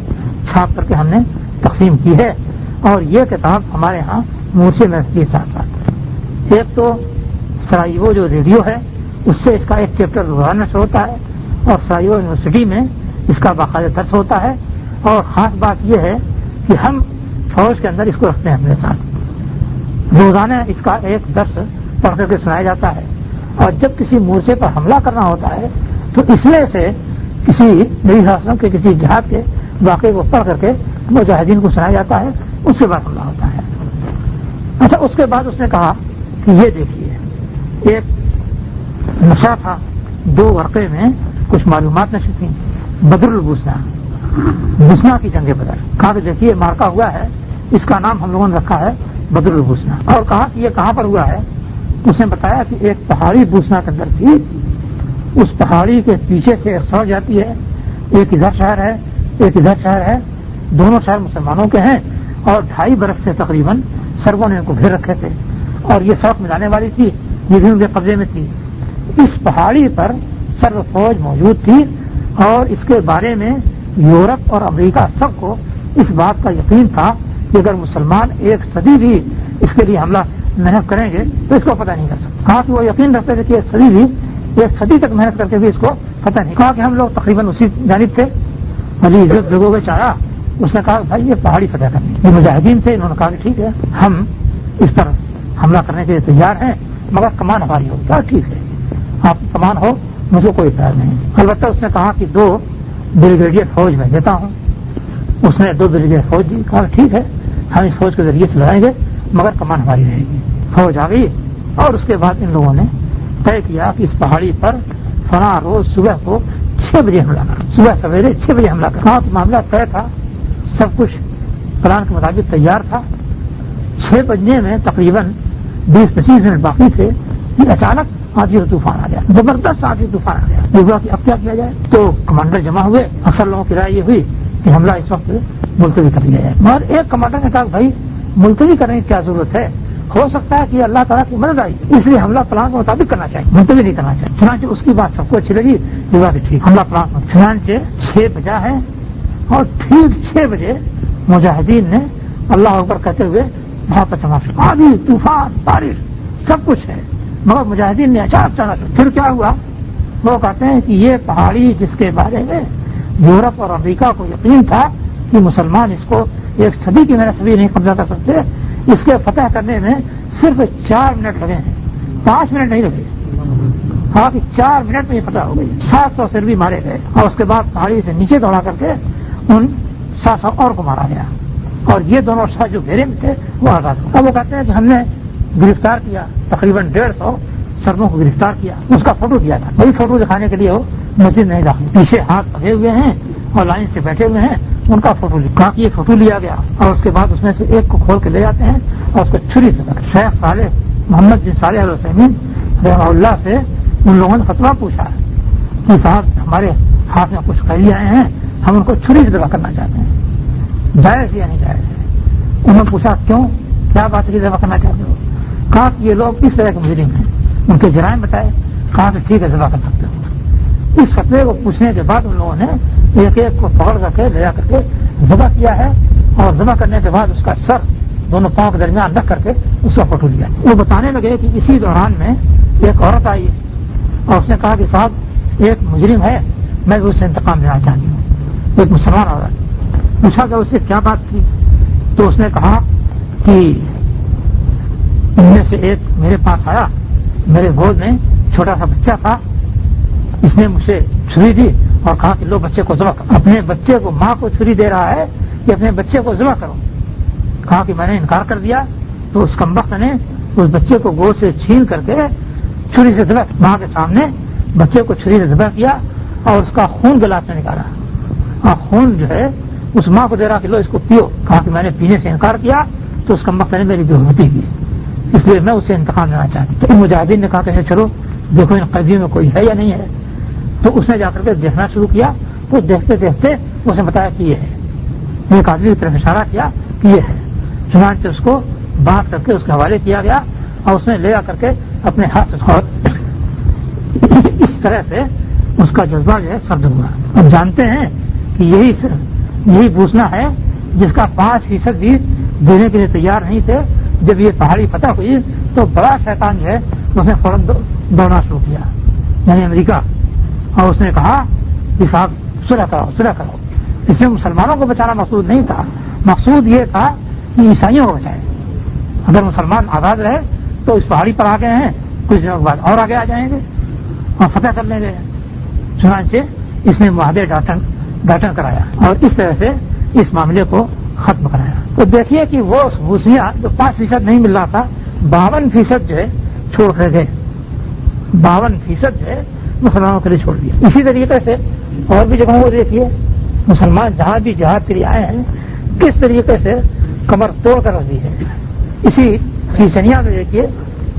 چھاپ کر کے ہم نے تقسیم کی ہے، اور یہ کتاب ہمارے ہاں مورچے میں ساتھ ساتھ. ایک تو سرائیو جو ریڈیو ہے اس سے اس کا ایک چیپٹر روزانہ شروع ہوتا ہے، اور سرائیو یونیورسٹی میں اس کا باقاعدہ درس ہوتا ہے. اور خاص بات یہ ہے کہ ہم فوج کے اندر اس کو رکھتے ہیں اپنے ساتھ. روزانہ اس کا ایک درس پڑھ کر کے سنایا جاتا ہے، اور جب کسی مورچے پر حملہ کرنا ہوتا ہے تو اس میں سے کسی نئی حاصلوں کے کسی جہاد کے واقعے کو پڑھ کر کے مجاہدین کو سنایا جاتا ہے، اس کے بعد حملہ ہوتا ہے. اچھا، اس کے بعد اس نے کہا کہ یہ دیکھیے ایک نشہ تھا، 2 ورقے میں کچھ معلومات نشر تھیں. بدر البوسنا، بوسنا کی جنگ بدر. کہا کہ دیکھیے مارکا ہوا ہے، اس کا نام ہم لوگوں نے رکھا ہے بدر البوسنا. اور کہا کہ یہ کہاں پر ہوا ہے؟ اس نے بتایا کہ ایک پہاڑی بوسنا کے اندر تھی. اس پہاڑی کے پیچھے سے ایک سڑک جاتی ہے، ایک ادھر شہر ہے ایک ادھر شہر ہے. دونوں شہر مسلمانوں کے ہیں، اور 2.5 برس سے تقریباً سربوں نے ان کو گھیر رکھے تھے، اور یہ سڑک ملانے والی تھی، یہ بھی ان کے قبضے میں تھی. اس پہاڑی پر سرب فوج موجود تھی، اور اس کے بارے میں یورپ اور امریکہ سب کو اس بات کا یقین تھا کہ اگر مسلمان 1 صدی بھی اس کے لیے حملہ محنت کریں گے تو اس کو پتہ نہیں کر سکتے. کہا کہ وہ یقین رکھتے تھے کہ 1 صدی تک محنت کرتے ہوئے اس کو پتہ نہیں. کہا کہ ہم لوگ تقریباً اسی جانب تھے. علی عزت لوگوں میں چاہا، اس نے کہا بھائی یہ پہاڑی فتح کرنی. یہ مجاہدین تھے، انہوں نے کہا کہ ٹھیک ہے ہم اس پر حملہ کرنے کے لیے تیار ہیں، مگر کمان ہماری ہوگی. کہا ٹھیک ہے آپ کمان ہو، مجھے کوئی اعتراض نہیں. البتہ اس نے کہا کہ 2 بریگیڈیئر فوج میں دیتا ہوں. اس نے 2 بریگیڈیئر فوج دی. کہا ٹھیک ہے ہم اس فوج کے ذریعے سے لڑائیں گے، مگر کمان ہماری رہے گی. فوج آ گئی، اور اس کے بعد ان لوگوں نے طے کیا کہ اس پہاڑی پر فلاں روز صبح کو 6 بجے حملہ کرنا. صبح سویرے 6 بجے حملہ کرنا. کہا کہ معاملہ طے تھا، سب کچھ پلان کے مطابق تیار تھا. 6 بجنے میں تقریباً 20-25 منٹ باقی تھے کہ اچانک آندھی اور طوفان آ گیا، زبردست آندھی طوفان آ گیا. یہ ہوا کہ اب کیا کیا جائے؟ تو کمانڈر جمع ہوئے. اکثر لوگوں کی رائے یہ ہوئی کہ حملہ اس وقت ملتوی کر لیا جائے. مگر ایک کمانڈر نے کہا بھائی ملتوی کرنے کی کیا ضرورت ہے؟ ہو سکتا ہے کہ اللہ تعالیٰ کی مدد آئی، اس لیے حملہ پلان کے مطابق کرنا چاہیے، ملتوی نہیں کرنا چاہیے. چنانچہ اس کی بات سب کو اچھی لگی. یہ بات ٹھیک، حملہ پلان. چنانچہ 6 بجا ہے، اور ٹھیک 6 بجے مجاہدین نے اللہ اکبر کہتے ہوئے وہاں پر تماشا. آندھی طوفان بارش سب کچھ ہے، مگر مجاہدین نے اچانک چانا. پھر کیا ہوا؟ وہ کہتے ہیں کہ یہ پہاڑی جس کے بارے میں یورپ اور امریکہ کو یقین تھا کہ مسلمان اس کو 1 صدی کی محنت بھی نہیں قبضہ کر سکتے، اس کے فتح کرنے میں صرف 4 منٹ لگے ہیں، 5 منٹ نہیں لگے. ہاں کہ 4 منٹ میں یہ فتح ہو گئی. 700 سر بھی مارے گئے، اور اس کے بعد پہاڑی سے نیچے دوڑا کر کے ان 700 اور کو مارا گیا، اور یہ دونوں شاہ جو گھیرے میں تھے وہ آزاد ہو. اب وہ کہتے ہیں کہ ہم نے گرفتار کیا تقریباً 150 سربوں کو گرفتار کیا. اس کا فوٹو دیا تھا، وہی فوٹو دکھانے کے لیے وہ مسجد نہیں داخل. پیچھے ہاتھ پکڑے ہوئے ہیں اور لائن سے بیٹھے ہوئے ہیں، ان کا فوٹو لکھا کہ یہ فوٹو لیا گیا. اور اس کے بعد اس میں سے ایک کو کھول کے لے جاتے ہیں اور اس کو چھری سے پکڑ. شیخ صالح محمد بن صالح العثیمین رحمہ اللہ سے ان لوگوں نے فتویٰ پوچھا کہ صاحب ہمارے ہاتھ میں کچھ قیدی آئے ہیں، ہم ان کو چھری سے ذبح کرنا چاہتے ہیں، جائز یا نہیں جائز ہے؟ انہوں نے پوچھا کیوں، کیا بات ہے کہ ذبح کرنا چاہتے ہو؟ کہا کہ یہ لوگ اس طرح کے مجرم ہیں، ان کے جرائم بتائے. کہا کہ ٹھیک ہے ذبح کر سکتے ہو. اس فتوے کو پوچھنے کے بعد ان لوگوں نے ایک ایک کو پکڑ کر کے لے جا کر کے ذبح کیا ہے، اور ذبح کرنے کے بعد اس کا سر دونوں پاؤں کے درمیان رکھ کر کے اس کا فوٹو لیا. وہ بتانے لگے کہ اسی دوران میں ایک عورت آئی اور اس نے کہا کہ صاحب ایک مجرم ہے، میں بھی اس سے انتقام لینا چاہتی ہوں. ایک مسلمان عورت پوچھا کہ اس سے کیا بات تھی؟ تو اس نے کہا کہ ان میں سے ایک میرے پاس آیا، میرے گود میں چھوٹا سا بچہ تھا، اس نے مجھے چھری دی اور کہا کہ لو بچے کو ذبح کرو. اپنے بچے کو، ماں کو چھری دے رہا ہے کہ اپنے بچے کو ذبح کرو. کہا کہ میں نے انکار کر دیا. تو اس کمبخت نے اس بچے کو گود سے چھین کر کے چھری سے ذبح، ماں کے سامنے بچے کو چھری سے ذبح کیا اور اس کا خون گلاس سے نکالا. اور خون جو ہے اس ماں کو دے رہا کہ لو اس کو پیو. کہا کہ میں نے پینے سے انکار کیا تو اس کمبخت نے میری بےحرمتی کی، اس لیے میں اسے انتقام لینا چاہتی. تو ان مجاہدین نے کہا کہ چلو دیکھو ان قیدیوں میں کوئی ہے یا نہیں ہے. تو اس نے جا کر کے دیکھنا شروع کیا. تو دیکھتے دیکھتے اس نے بتایا کہ یہ ہے. ایک آدمی کی طرف اشارہ کیا کہ یہ ہے. چنانچہ اس کو باندھ کر کے اس کے حوالے کیا گیا اور اس نے لے آ کر کے اپنے ہاتھ سے اس طرح سے اس کا جذبہ جو ہے سرد ہوا. اب جانتے ہیں کہ یہی پوچھنا ہے جس کا 5% بھی دینے کے لیے تیار نہیں تھے. جب یہ پہاڑی فتح ہوئی تو بڑا شیطان جو ہے اس نے فوراً دوڑنا شروع کیا، یعنی امریکہ. اور اس نے کہا کہ صاحب صلح کرو. اس میں مسلمانوں کو بچانا مقصود نہیں تھا، مقصود یہ تھا کہ عیسائیوں کو بچائیں. اگر مسلمان آزاد رہے تو اس پہاڑی پر آ گئے ہیں، کچھ دنوں کے بعد اور آگے آ جائیں گے اور فتح کر لیں گے. چنانچہ اس نے معاہدے ڈاٹن کرایا اور اس طرح سے اس معاملے کو ختم کرایا. تو دیکھیے کہ وہ بوسنیا جو 5% نہیں مل رہا تھا، 52% جو ہے چھوڑ کر گئے. 52% جو ہے مسلمانوں کے لیے چھوڑ دیا. اسی طریقے سے اور بھی جگہوں کو دیکھیے، مسلمان جہاں بھی جہاد کے لیے آئے ہیں کس طریقے سے کمر توڑ کر رکھ دی ہے. اسی چیچنیا میں دیکھیے،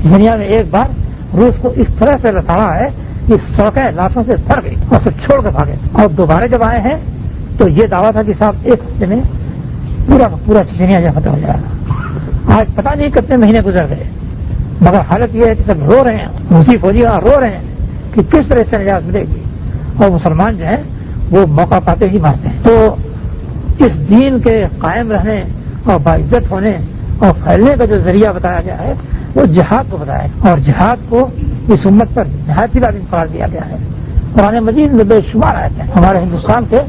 چیچنیا میں ایک بار روس کو اس طرح سے لتاڑا ہے کہ سڑکیں لاشوں سے بھر گئی اور سب چھوڑ کر بھاگے. اور دوبارہ جب آئے ہیں تو یہ دعویٰ تھا کہ صاحب ایک ہفتے میں پورا چیچنیا جو ختم ہو جائے گا. آج پتہ نہیں کتنے مہینے گزر گئے، مگر حالت یہ ہے کہ سب رو رہے ہیں، روسی فوجی رو رہے ہیں کہ کس طرح سے نجات ملے گی. اور مسلمان جو ہیں وہ موقع پاتے ہی مارتے ہیں. تو اس دین کے قائم رہنے اور باعزت ہونے اور پھیلنے کا جو ذریعہ بتایا گیا ہے وہ جہاد کو بتایا ہے. اور جہاد کو اس امت پر نہایت لازم قرار دیا گیا ہے. قرآن مجید میں بے شمار آئے ہیں. ہمارے ہندوستان کے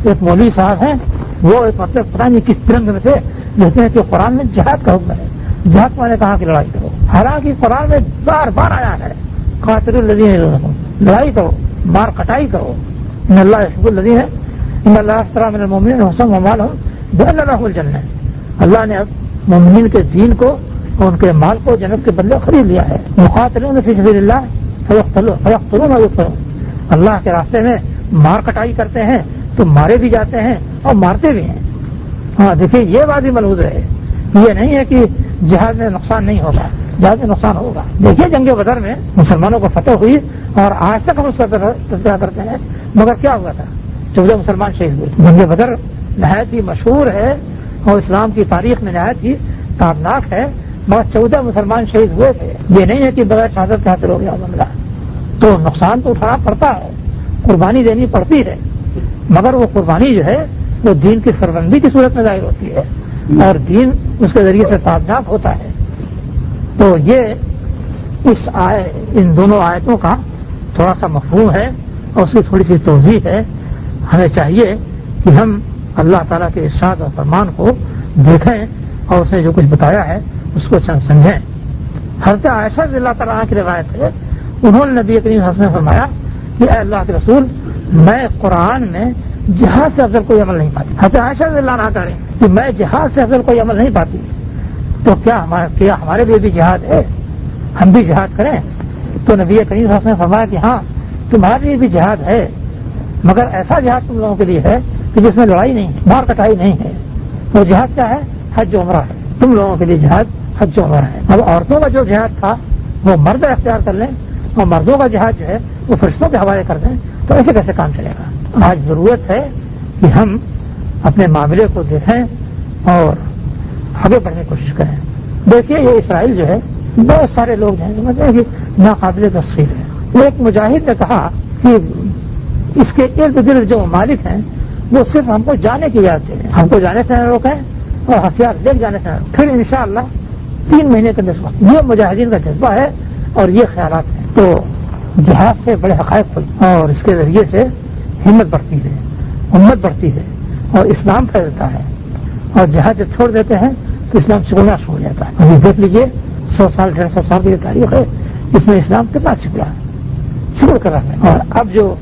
ایک مولوی صاحب ہیں، وہ ایک مطلب پتہ نہیں کس ترنگ میں تھے، جس نے کہ قرآن میں جہاد کا حکم ہے. جہاد کو میں نے کہا کہ لڑائی کرو، حالانکہ قرآن میں بار بار آیا ہے قاتلوا الذین یلونکم، لڑائی کرو، مار کٹائی کرو. ان اللہ یحب الذین، ان اللہ اشتری من المؤمنین انفسهم واموالهم بان لهم الجنہ. اللہ نے اب مومنین کے دین کو اور ان کے مال کو جنت کے بدلے خرید لیا ہے. مقاتلون فی سبیل اللہ فیقتلون ویقتلون. اللہ کے راستے میں مار کٹائی کرتے ہیں تو مارے بھی جاتے ہیں اور مارتے بھی ہیں. ہاں دیکھیے یہ بات بھی ملحوظ ہے، یہ نہیں ہے کہ جہاد میں نقصان نہیں ہوگا، جہاد میں نقصان ہوگا. دیکھیے جنگ بدر میں مسلمانوں کو فتح ہوئی اور آج تک ہم اس کا تذکرہ کرتے ہیں، مگر کیا ہوا تھا؟ 14 مسلمان شہید ہوئے. جنگ بدر نہایت ہی مشہور ہے اور اسلام کی تاریخ میں نہایت ہی تابناک ہے، مگر 14 مسلمان شہید ہوئے تھے. یہ نہیں ہے کہ بغیر شہادت کے حاصل ہو گیا معاملہ. تو نقصان تو اٹھانا پڑتا ہے، قربانی دینی پڑتی ہے، مگر وہ قربانی جو ہے وہ دین کی سربلندی کی صورت میں ظاہر ہوتی ہے اور دین اس کے ذریعے سے تابناک ہوتا ہے. تو یہ ان دونوں آیتوں کا تھوڑا سا مفہوم ہے اور اس کی تھوڑی سی توضیح ہے. ہمیں چاہیے کہ ہم اللہ تعالیٰ کے ارشاد اور فرمان کو دیکھیں اور اس نے جو کچھ بتایا ہے اس کو سمجھیں. حضرت عائشہ رضی اللہ تعالیٰ کی روایت ہے، انہوں نے نبی کریم صلی اللہ علیہ وسلم نے فرمایا کہ اے اللہ کے رسول، میں قرآن میں جہاد سے افضل کوئی عمل نہیں پاتی. حضرت عائشہ رضی اللہ عنہا کہہ رہے ہیں کہ میں جہاد سے افضل کوئی عمل نہیں پاتی. تو کیا ہمارے لیے بھی جہاد ہے؟ ہم بھی جہاد کریں؟ تو نبی کریم صلی اللہ علیہ وسلم نے فرمایا کہ ہاں تمہارے لیے بھی جہاد ہے، مگر ایسا جہاد تم لوگوں کے لیے ہے کہ جس میں لڑائی نہیں، مار کٹائی نہیں ہے. وہ جہاد کیا ہے؟ حج و عمرہ ہے. تم لوگوں کے لیے جہاد حج و عمرہ ہے. اب عورتوں کا جو جہاد تھا وہ مرد اختیار کر لیں اور مردوں کا جہاد جو ہے وہ فرشتوں کے حوالے کر دیں، تو ایسے کیسے کام چلے گا؟ آج ضرورت ہے کہ ہم اپنے معاملے کو دیکھیں اور آگے بڑھنے کی کوشش کریں. دیکھیے یہ اسرائیل جو ہے بہت سارے لوگ ہیں سمجھتے ہیں کہ ناقابل تصویر ہے. ایک مجاہد نے کہا کہ اس کے ارد گرد جو ممالک ہیں وہ صرف ہم کو جانے کی اجازت دیں، ہم کو جانے سے نہ روکیں اور ہتھیار لے جانے سے نہ روکیں، پھر انشاءاللہ 3 مہینے کا جذبہ. یہ مجاہدین کا جذبہ ہے اور یہ خیالات ہیں. تو جہاد سے بڑے حقائق کھلتے ہیں اور اس کے ذریعے سے ہمت بڑھتی ہے، امت بڑھتی ہے اور اسلام پھیلتا ہے. اور جہاد جب چھوڑ دیتے ہیں تو اسلام سکڑنا شروع ہو جاتا ہے. ابھی دیکھ لیجیے 100 سال 150 سال کی جو تاریخ ہے اس میں اسلام کتنا سکڑا ہے، سکڑ کر رہا ہے. اور اب جو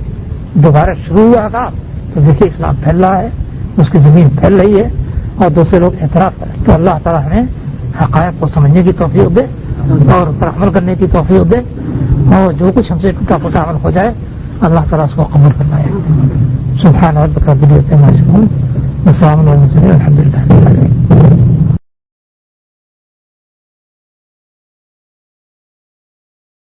دوبارہ شروع ہوا تھا تو دیکھیے اسلام پھیل رہا ہے، اس کی زمین پھیل رہی ہے اور دوسرے لوگ اعتراف کریں. تو اللہ تعالیٰ ہمیں حقائق کو سمجھنے کی توفیق دے اور اس پر عمل کرنے کی توفیق دے، اور جو کچھ ہم سے ٹوٹا پھوٹا عمل ہو جائے اللہ تعالیٰ اس کو قبول فرمائے. سبحان ربک رب العزت عما یصفون وسلام علی المرسلین والحمد للہ.